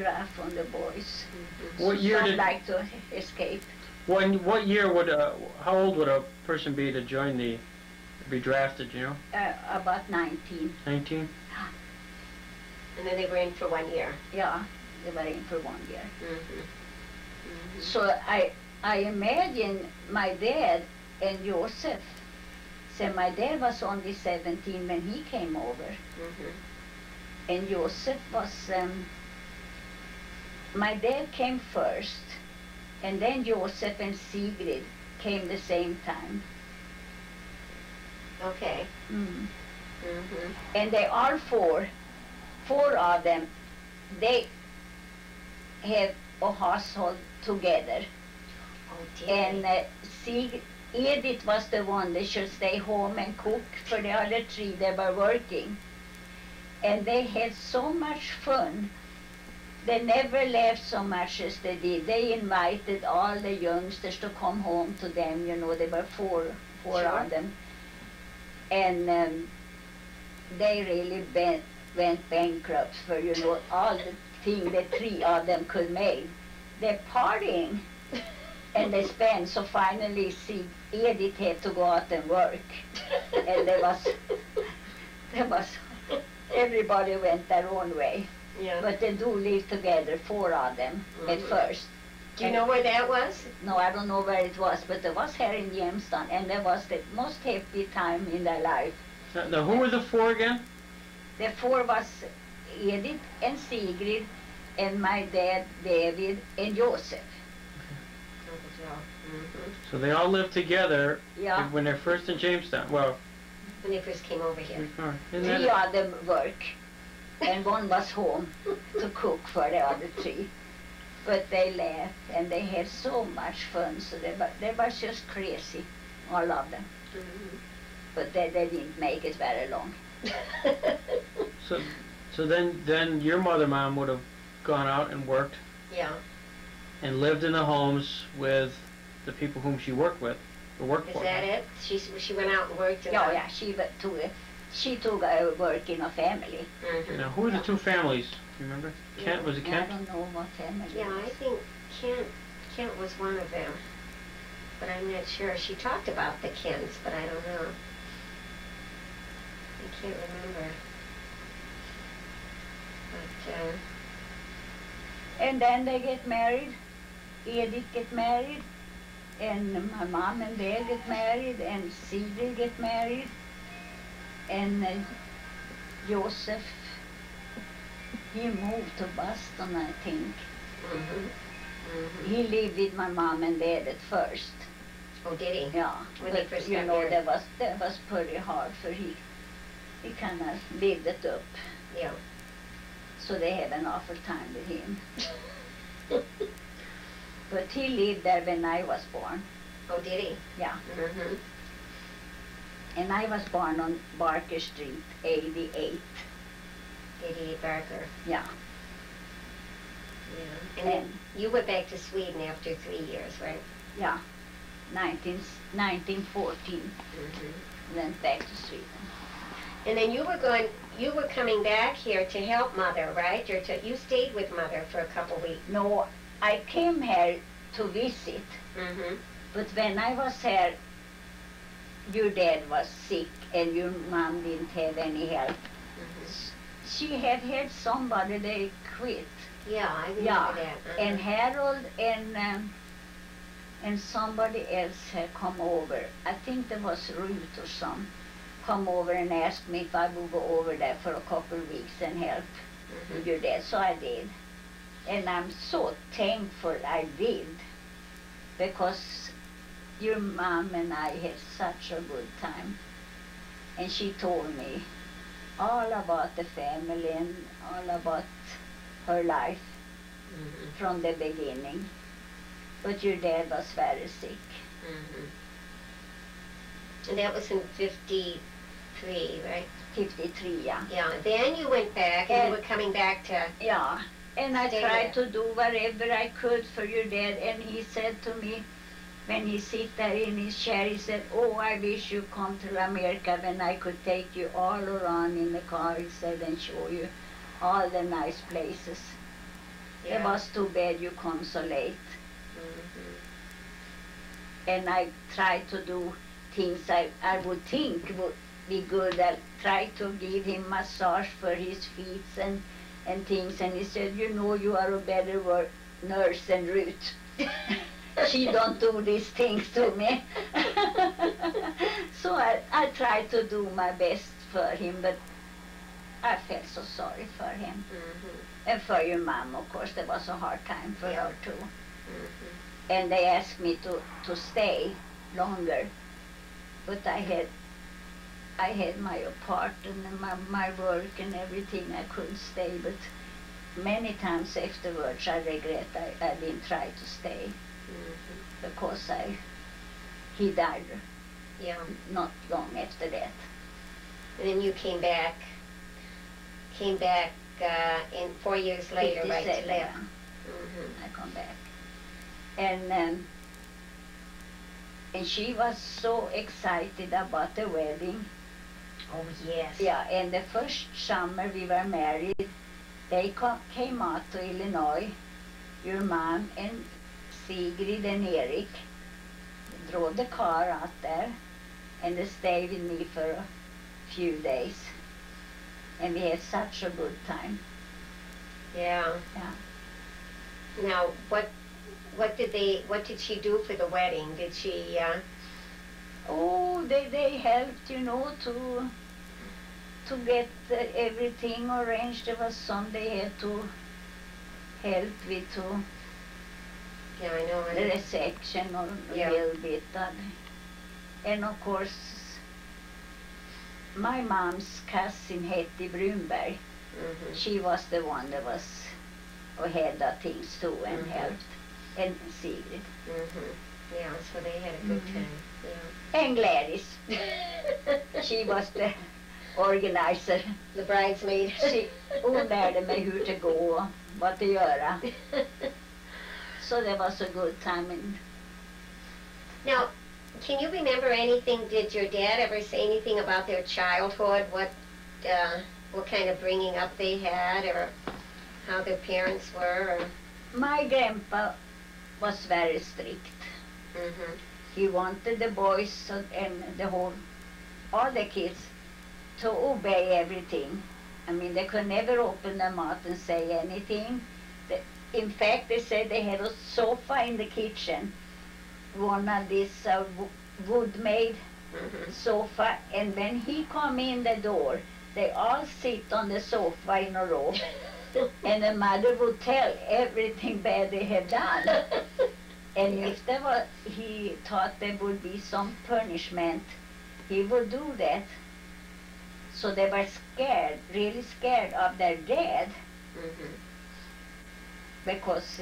rough on the boys.
Mm-hmm.
What year
Some
did?
like to escape.
What year would how old would a person be to join be drafted? You know,
About 19.
19.
And then they were in for 1 year.
Yeah, they were in for 1 year.
Mm-hmm.
So I imagine my dad and Joseph. So my dad was only 17 when he came over,
Mm-hmm.
and Joseph was. My dad came first, And then Joseph and Sigrid came the same time.
Okay.
Mm.
Mm-hmm.
And they all four of them, they have a household together.
Oh, dear.
And Edith was the one that should stay home and cook for the other three. They were working. And they had so much fun. They never laughed so much as they did. They invited all the youngsters to come home to them. You know, there were four
Sure.
of them. And they really went bankrupt for, you know, all the things the three of them could make. They're partying. And they spent, so finally Edith had to go out and work. And there was, everybody went their own way.
Yeah.
But they do live together, four of them, at first.
Do you know where that was?
No, I don't know where it was, but it was here in Jamestown, and that was the most happy time in their life.
Now, who were the four again?
The four was Edith and Sigrid, and my dad, David, and Joseph.
Mm-hmm.
So they all lived together
Yeah.
when they're first in Jamestown. Well,
When they first came over here.
isn't
Three
that
of them work, and one was home to cook for the other three. But they laughed, and they had so much fun, so they were just crazy, all of them.
Mm-hmm.
But they didn't make it very long.
so then your mom would have gone out and worked
Yeah.
and lived in the homes with the people whom she worked with or worked
Is
for.
that it? She went out and worked.
Yeah, yeah, she took work in a family.
Mm-hmm.
Now, who were the two families? Do you remember? Kent, was it
I
Kent?
don't know what family.
Yeah, I think Kent was one of them, but I'm not sure. She talked about the Kents, but I don't know. I can't remember. But
And then they get married. Edith get married, and my mom and dad get married, and Sigrid get married, and Joseph, he moved to Boston, I think.
mm-hmm. Mm-hmm.
He lived with my mom and dad at first.
Oh, did he?
Yeah,
When they
but
first
you
got
know,
married.
that was pretty hard for he kind of lived it up.
Yeah.
So they had an awful time with him. But he lived there when I was born.
Oh, did he?
Yeah.
Mm-hmm.
And I was born on Barker Street, 88.
88 Barker.
Yeah.
Yeah. And then you went back to Sweden after 3 years, right?
Yeah. 1914.
Mm-hmm.
Went back to Sweden.
And then you were coming back here to help Mother, right? You stayed with Mother for a couple weeks.
No, I came here to visit.
Mm-hmm.
But when I was here, your dad was sick and your mom didn't have any help.
Mm-hmm.
She had somebody, they quit.
Yeah, I remember
Yeah,
that. Uh-huh.
and Harold and somebody else had come over. I think there was Ruth or some. Come over and asked me if I would go over there for a couple of weeks and help with your dad. So I did. And I'm so thankful I did, because your mom and I had such a good time. And she told me all about the family and all about her life from the beginning. But your dad was very sick.
Mm-hmm. And that was in 53, right?
53, yeah.
Yeah, and then you went back and you were coming back to...
Yeah, and I
Stay
tried to do whatever I could for your dad, and he said to me, when he sit there in his chair, he said, oh, I wish you come to America when I could take you all around in the car, he said, and show you all the nice places.
Yeah.
It was too bad you come so late.
Mm-hmm.
And I tried to do things I would think would be good. I tried to give him massage for his feet and things, and he said, you know, you are a better nurse than Ruth. She don't do these things to me. So I tried to do my best for him, but I felt so sorry for him.
Mm-hmm.
And for your mom, of course, that was a hard time for
Yeah.
her too.
Mm-hmm.
and they asked me to stay longer, but I had my apartment and my work and everything. I couldn't stay, but many times afterwards I regret I didn't try to stay, because he died not long after that.
And then you came back in 4 years later, right, to
57,
live.
yeah. I come back. And she was so excited about the wedding.
Oh, yes.
Yeah, and the first summer we were married, they came out to Illinois. Your mom and Sigrid and Eric drove the car out there, and they stayed with me for a few days. And we had such a good time.
Yeah.
Yeah.
Now, what did she do for the wedding? Did she,
Oh, they helped, you know, to get everything arranged. There was some they had to help with to
yeah, I know.
the reception or a little bit. And of course, my mom's cousin Hetty Brunberg, she was the one that was who had the things too and helped, and Sigrid.
Yeah, so they had a good time. Yeah.
And Gladys, she was the organizer.
The bridesmaid.
Hon lärde mig hur to gå och vad att göra. So there was a good time.
Now, can you remember anything? Did your dad ever say anything about their childhood? What kind of bringing up they had, or how their parents were? Or?
My grandpa was very strict. He wanted the boys and all the kids to obey everything. I mean, they could never open their mouth and say anything. In fact, they said they had a sofa in the kitchen, one of this wood-made sofa, and when he come in the door, they all sit on the sofa in a row, and the mother would tell everything bad they had done. And if he thought there would be some punishment, he would do that. So they were scared, really scared of their dad, because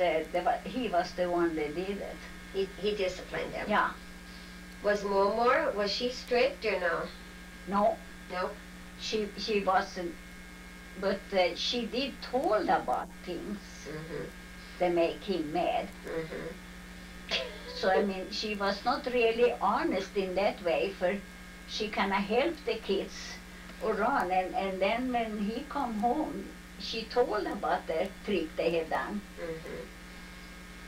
he was the one that did it.
He disciplined them.
Yeah.
Was she strict or no?
No.
No?
She wasn't, but she did told about things that make him mad. So, I mean, she was not really honest in that way, for she kind of helped the kids around, and then when he come home, she told about the trick they had done.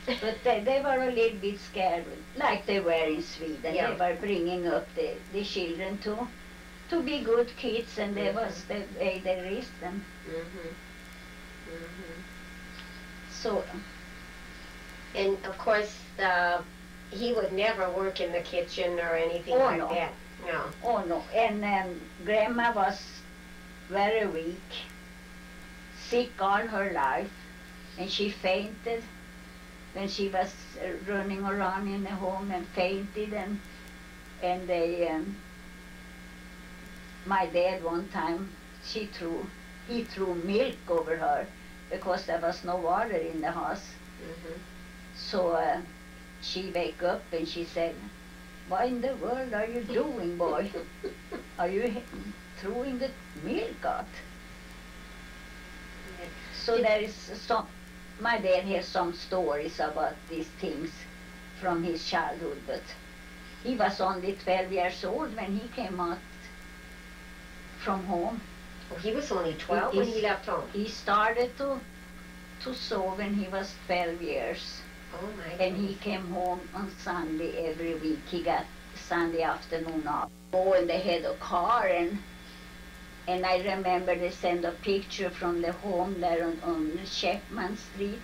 But they were a little bit scared, like they were in Sweden.
Yeah.
They were bringing up the children to be good kids, and that was the way they raised them. So,
and of course, he would never work in the kitchen or anything like
no.
that. No.
Oh no, and Grandma was very weak, sick all her life, and she fainted when she was running around in the home, and fainted, and they, my dad one time, he threw milk over her because there was no water in the house. So she wake up and she said, "What in the world are you doing, boy? Are you throwing the milk out?" So there is my dad has some stories about these things from his childhood, but he was only 12 years old when he came out from home.
Oh, he was only 12 when he left home.
He started to sew when he was 12 years.
Oh my
And he came home on Sunday every week. He got Sunday afternoon off. Oh, and they had a car, and I remember they sent a picture from the home there on Chapman Street.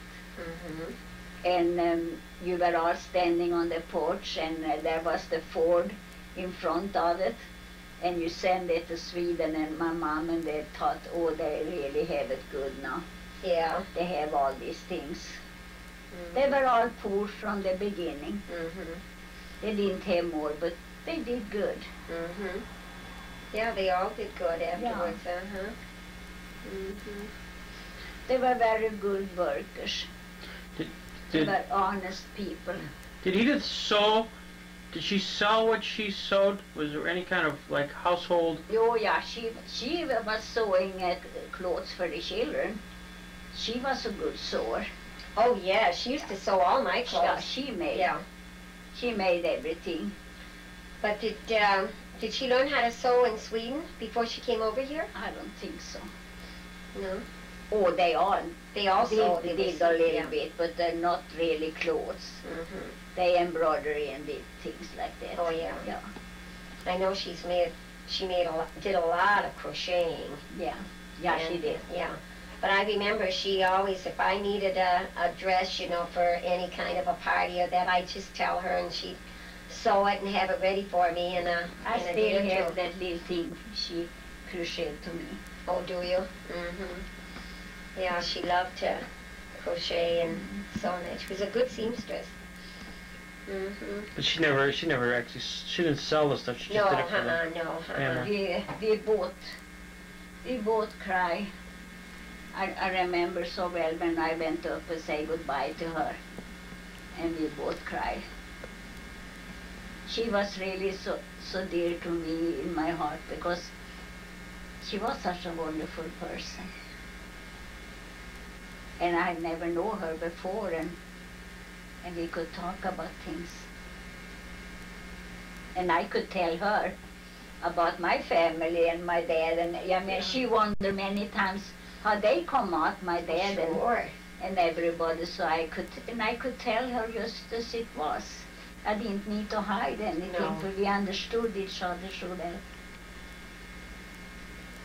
And you were all standing on the porch, and there was the Ford in front of it. And you send it to Sweden, and my mom and dad thought, oh, they really have it good now.
Yeah.
They have all these things. They were all poor from the beginning.
Mm-hmm.
They didn't have more, but they did good.
Mm-hmm. Yeah, they all did good afterwards.
Yeah.
Uh-huh. Mm-hmm.
They were very good workers. They
Did
were honest people.
Edith sew? Did she sell what she sewed? Was there any kind of like household?
Oh yeah, she was sewing clothes for the children. She was a good sewer.
Oh yeah, she used to sew all my
Yeah,
clothes.
she made.
Yeah.
She made everything.
But did she learn how to sew in Sweden before she came over here?
I don't think so.
No.
Oh, they all
sewed.
did a little bit, but they're not really clothes.
Mm-hmm.
They embroidery and did things like that.
Oh yeah.
Yeah.
I know she did a lot of crocheting.
Yeah. Yeah, she
And,
did.
Yeah. But I remember she always, if I needed a dress, you know, for any kind of a party or that, I'd just tell her and she'd sew it and have it ready for me in a
I
in a
still
day or
have
two.
that little thing she crocheted to me.
Oh, do you? Mm-hmm. Yeah, she loved to crochet and sew on it. She was a good seamstress. Mm-hmm.
But she never actually, she didn't sell the stuff, she just
No,
did it for the
no,
family.
We both cry. I remember so well when I went up to say goodbye to her, and we both cried. She was really so dear to me in my heart because she was such a wonderful person. And I had never known her before, and we could talk about things. And I could tell her about my family and my dad, and I mean, she wondered many times how they come out, my dad
Sure.
and everybody, so I could tell her just as it was. I didn't need to hide anything,
No.
for we understood each other so well.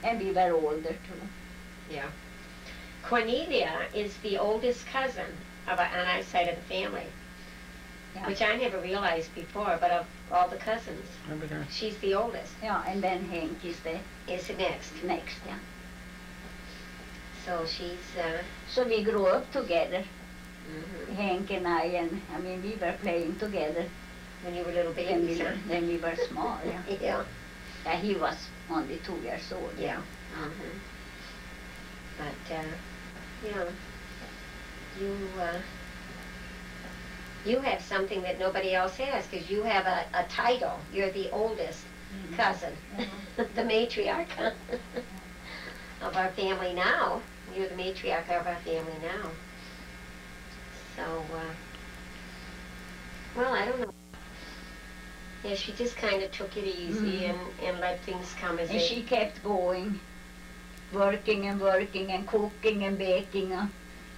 And we were older too.
Yeah. Cornelia is the oldest cousin on our side of the family,
Yeah.
which I never realized before, but of all the cousins,
Remember there?
she's the oldest.
Yeah, and then Hank is the
Is the next.
next, yeah.
So she's,
So we grew up together,
mhm.
Hank and I mean, we were playing together
When you were little
when
babies, huh?
when we were small, yeah.
Yeah.
Yeah, he was only 2 years old.
Yeah. Mhm. But, yeah, you have something that nobody else has, because you have a title. You're the oldest cousin, the matriarch of our family now. You're the matriarch of our family now. So, well, I don't know. Yeah, she just kind of took it easy and let things come as
And
they...
she kept going, working and cooking and baking.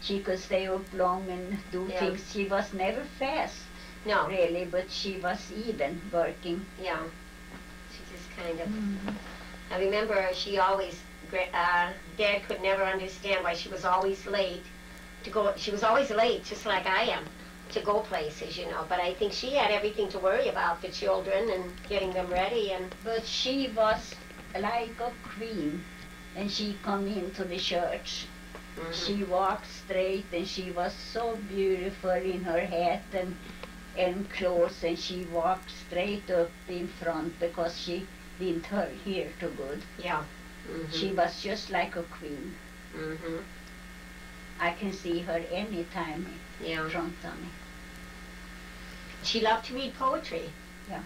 She could stay up long and do
Yeah.
things. She was never fast,
No,
really, but she was even working.
yeah. She just kind of... I remember she always... Dad could never understand why she was always late to go... She was always late, just like I am, to go places, you know. But I think she had everything to worry about, the children and getting them ready and...
But she was like a queen, and she come into the church. She walked straight, and she was so beautiful in her hat and clothes, and she walked straight up in front because she didn't hear too good.
Yeah.
She was just like a queen. I can see her anytime
Yeah.
in front of me.
She loved to read poetry.
Yeah.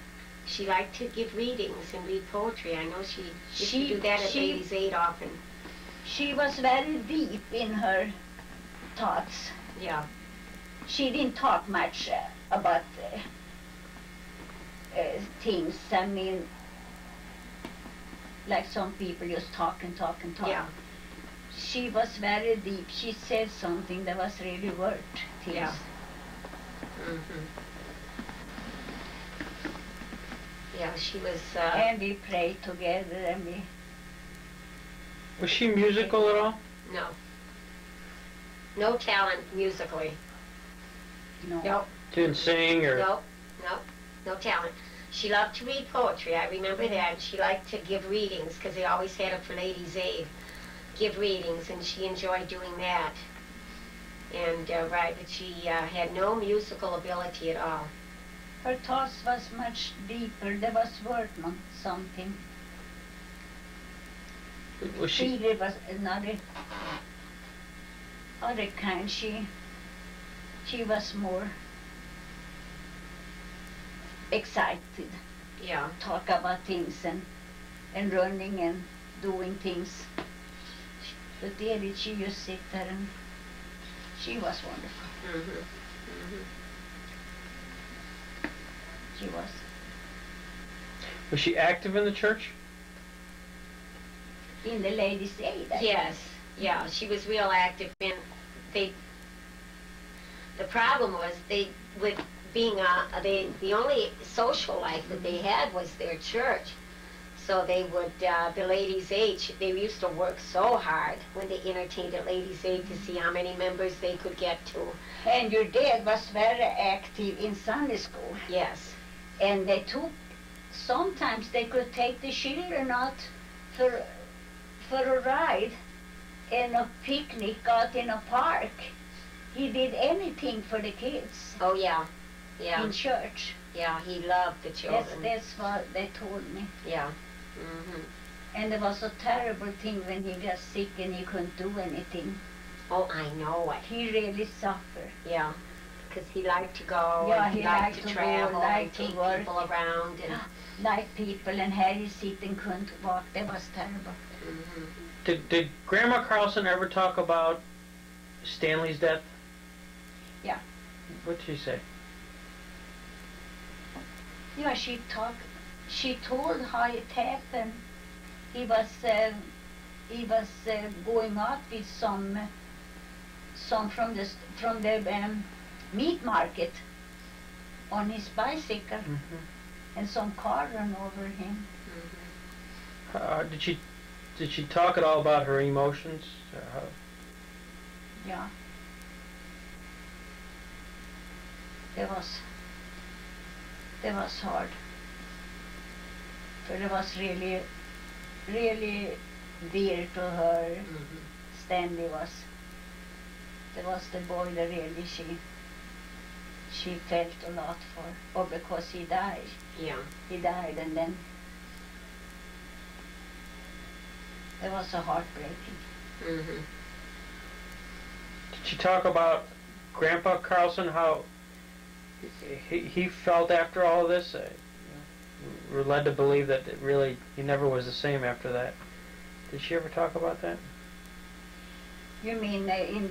She liked to give readings and read poetry. I know she used
She-
to do that at
she-
Ladies' Aid often.
She was very deep in her thoughts.
Yeah.
She didn't talk much about things. I mean, like some people just talk and talk and talk.
Yeah.
She was very deep. She said something that was really worth things.
Yeah. Yeah, she was...
And we prayed together, and we...
Was she musical at all?
No. No talent musically.
No.
No.
Didn't sing or?
No talent. She loved to read poetry, I remember that. She liked to give readings, because they always had it for Ladies' Aid. Give readings, and she enjoyed doing that. And right, but she had no musical ability at all.
Her thoughts was much deeper. There was workman something.
Was she?
There was another other kind. She was more excited.
Yeah.
Talk about things and running and doing things. But David, she just sit there and she was wonderful.
Mm-hmm. Mm-hmm.
She was.
Was she active in the church?
In the Ladies' Aid.
Yes. Yeah, she was real active. And the problem was with being the only social life that they had was their church. So they would, the Ladies' Aid, they used to work so hard when they entertained at Ladies' Aid to see how many members they could get to.
And your dad was very active in Sunday school.
Yes.
And they took, sometimes they could take the children out for a ride and a picnic out in a park. He did anything for the kids.
Oh, yeah. Yeah.
In church.
Yeah, he loved the children.
That's what they told me.
Yeah. Mm-hmm.
And there was a terrible thing when he got sick and he couldn't do anything.
Oh, I know it.
He really suffered.
Yeah, because he liked to go,
Yeah,
and he liked to travel, and take people around. And
like people, and had his seat and couldn't walk. That was terrible.
mm-hmm.
Did Grandma Carlson ever talk about Stanley's death?
Yeah.
What did she say?
Yeah, she told how it happened. He was going out with some from the meat market on his bicycle, and some car ran over him.
Did she talk at all about her emotions?
Yeah. That was hard. But it was really, really dear to her. Stanley was. That was the boy that really she felt a lot for. Or because he died.
Yeah.
He died, and then it was a heartbreaking.
Mm-hmm.
Did she talk about Grandpa Carlson, how he felt after all of this? We're led to believe that really he never was the same after that. Did she ever talk about that?
You mean in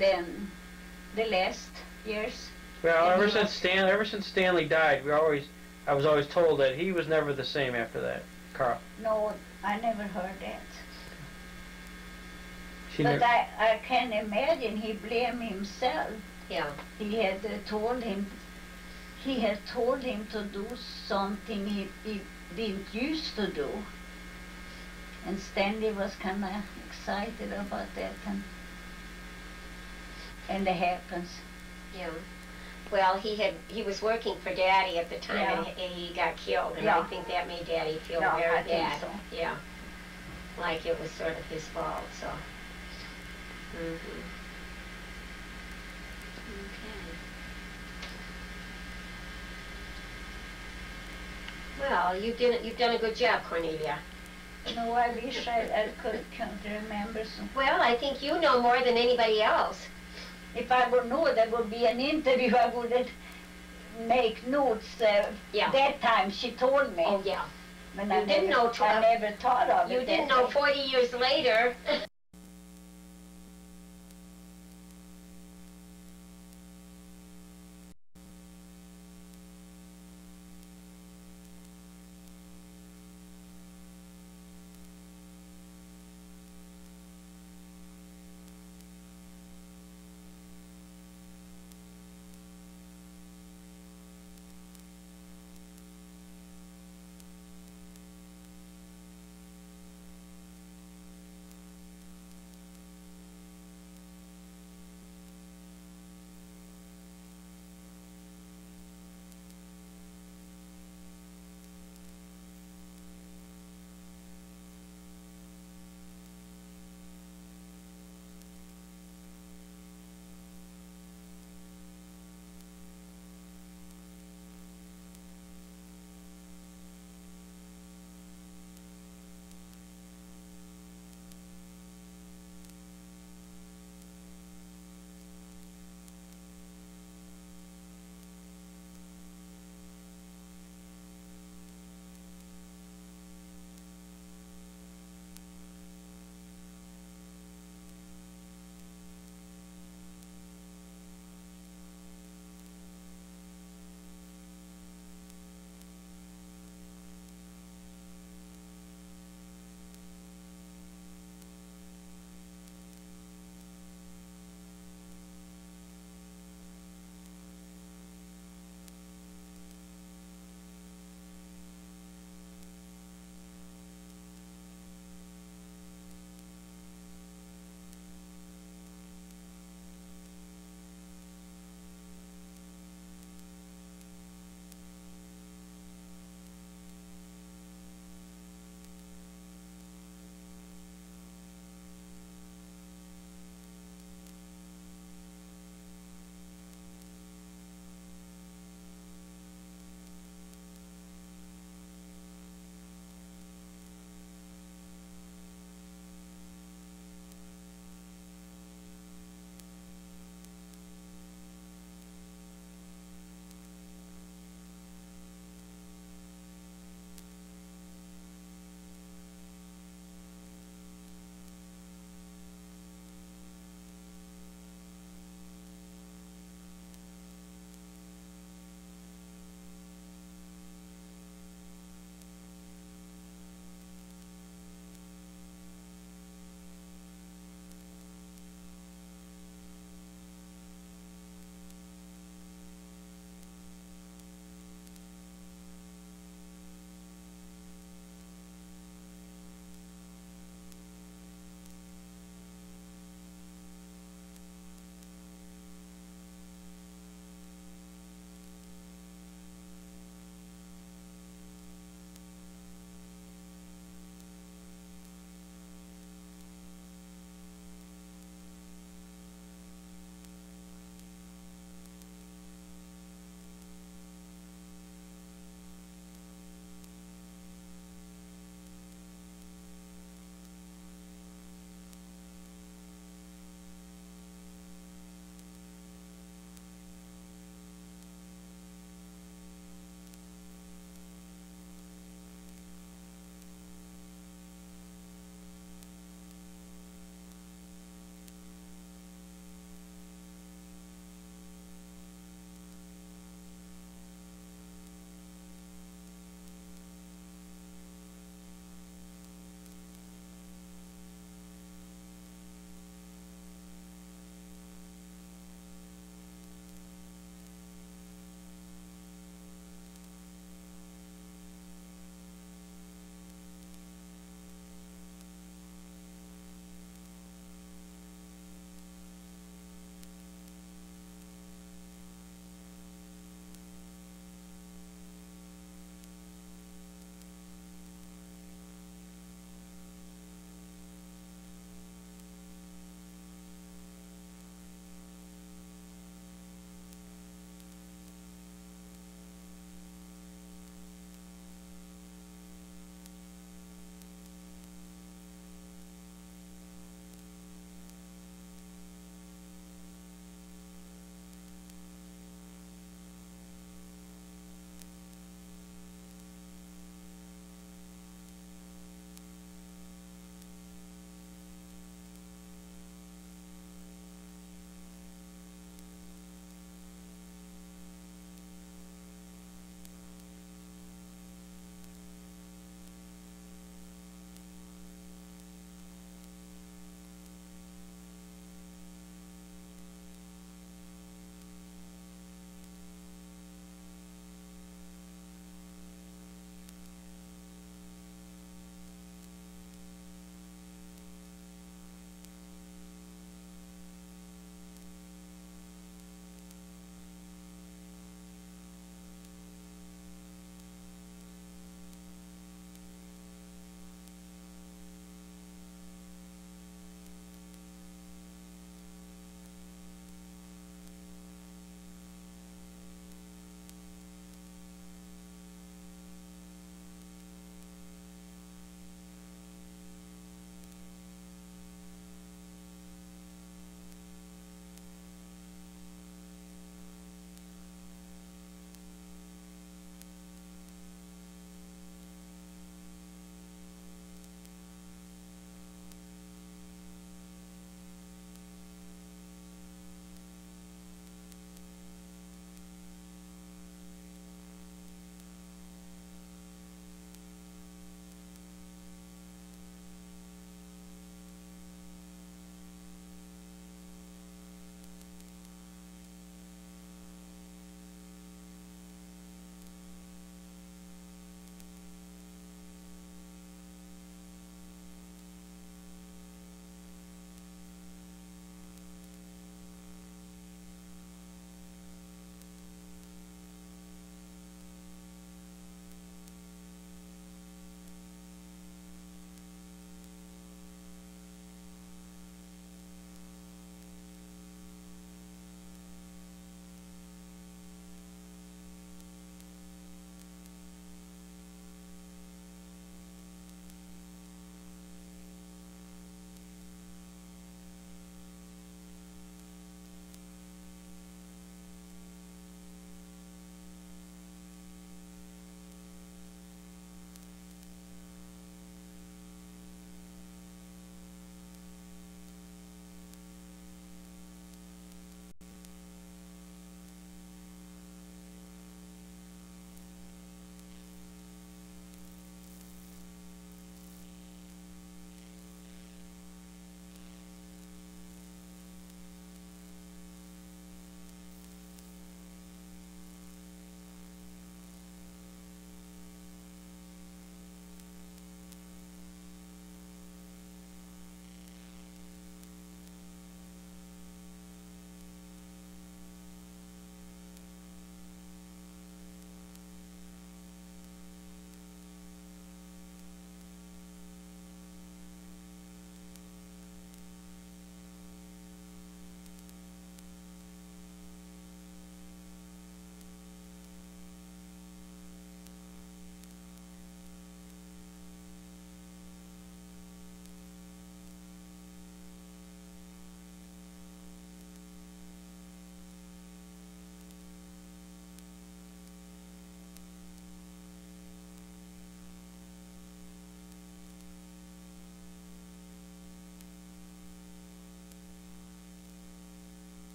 the last years?
Well, ever since Stanley died, I was always told that he was never the same after that. Carl.
No, I never heard that.
But
I can imagine he blamed himself.
Yeah.
He had told him to do something he didn't used to do. And Stanley was kind of excited about that, and it happens.
Yeah. Well, he was working for Daddy at the time, and he got killed, and I think that made Daddy feel very bad.
So.
Yeah. Like it was sort of his fault. So. Mm-hmm. Okay. Well, you've done a good job, Cornelia.
No, I wish I could come to remember some.
Well, I think you know more than anybody else.
If I would know there would be an interview, I wouldn't make notes. That time she told me.
Oh, yeah.
When
You didn't know.
I never thought of it.
You didn't know 40 years later.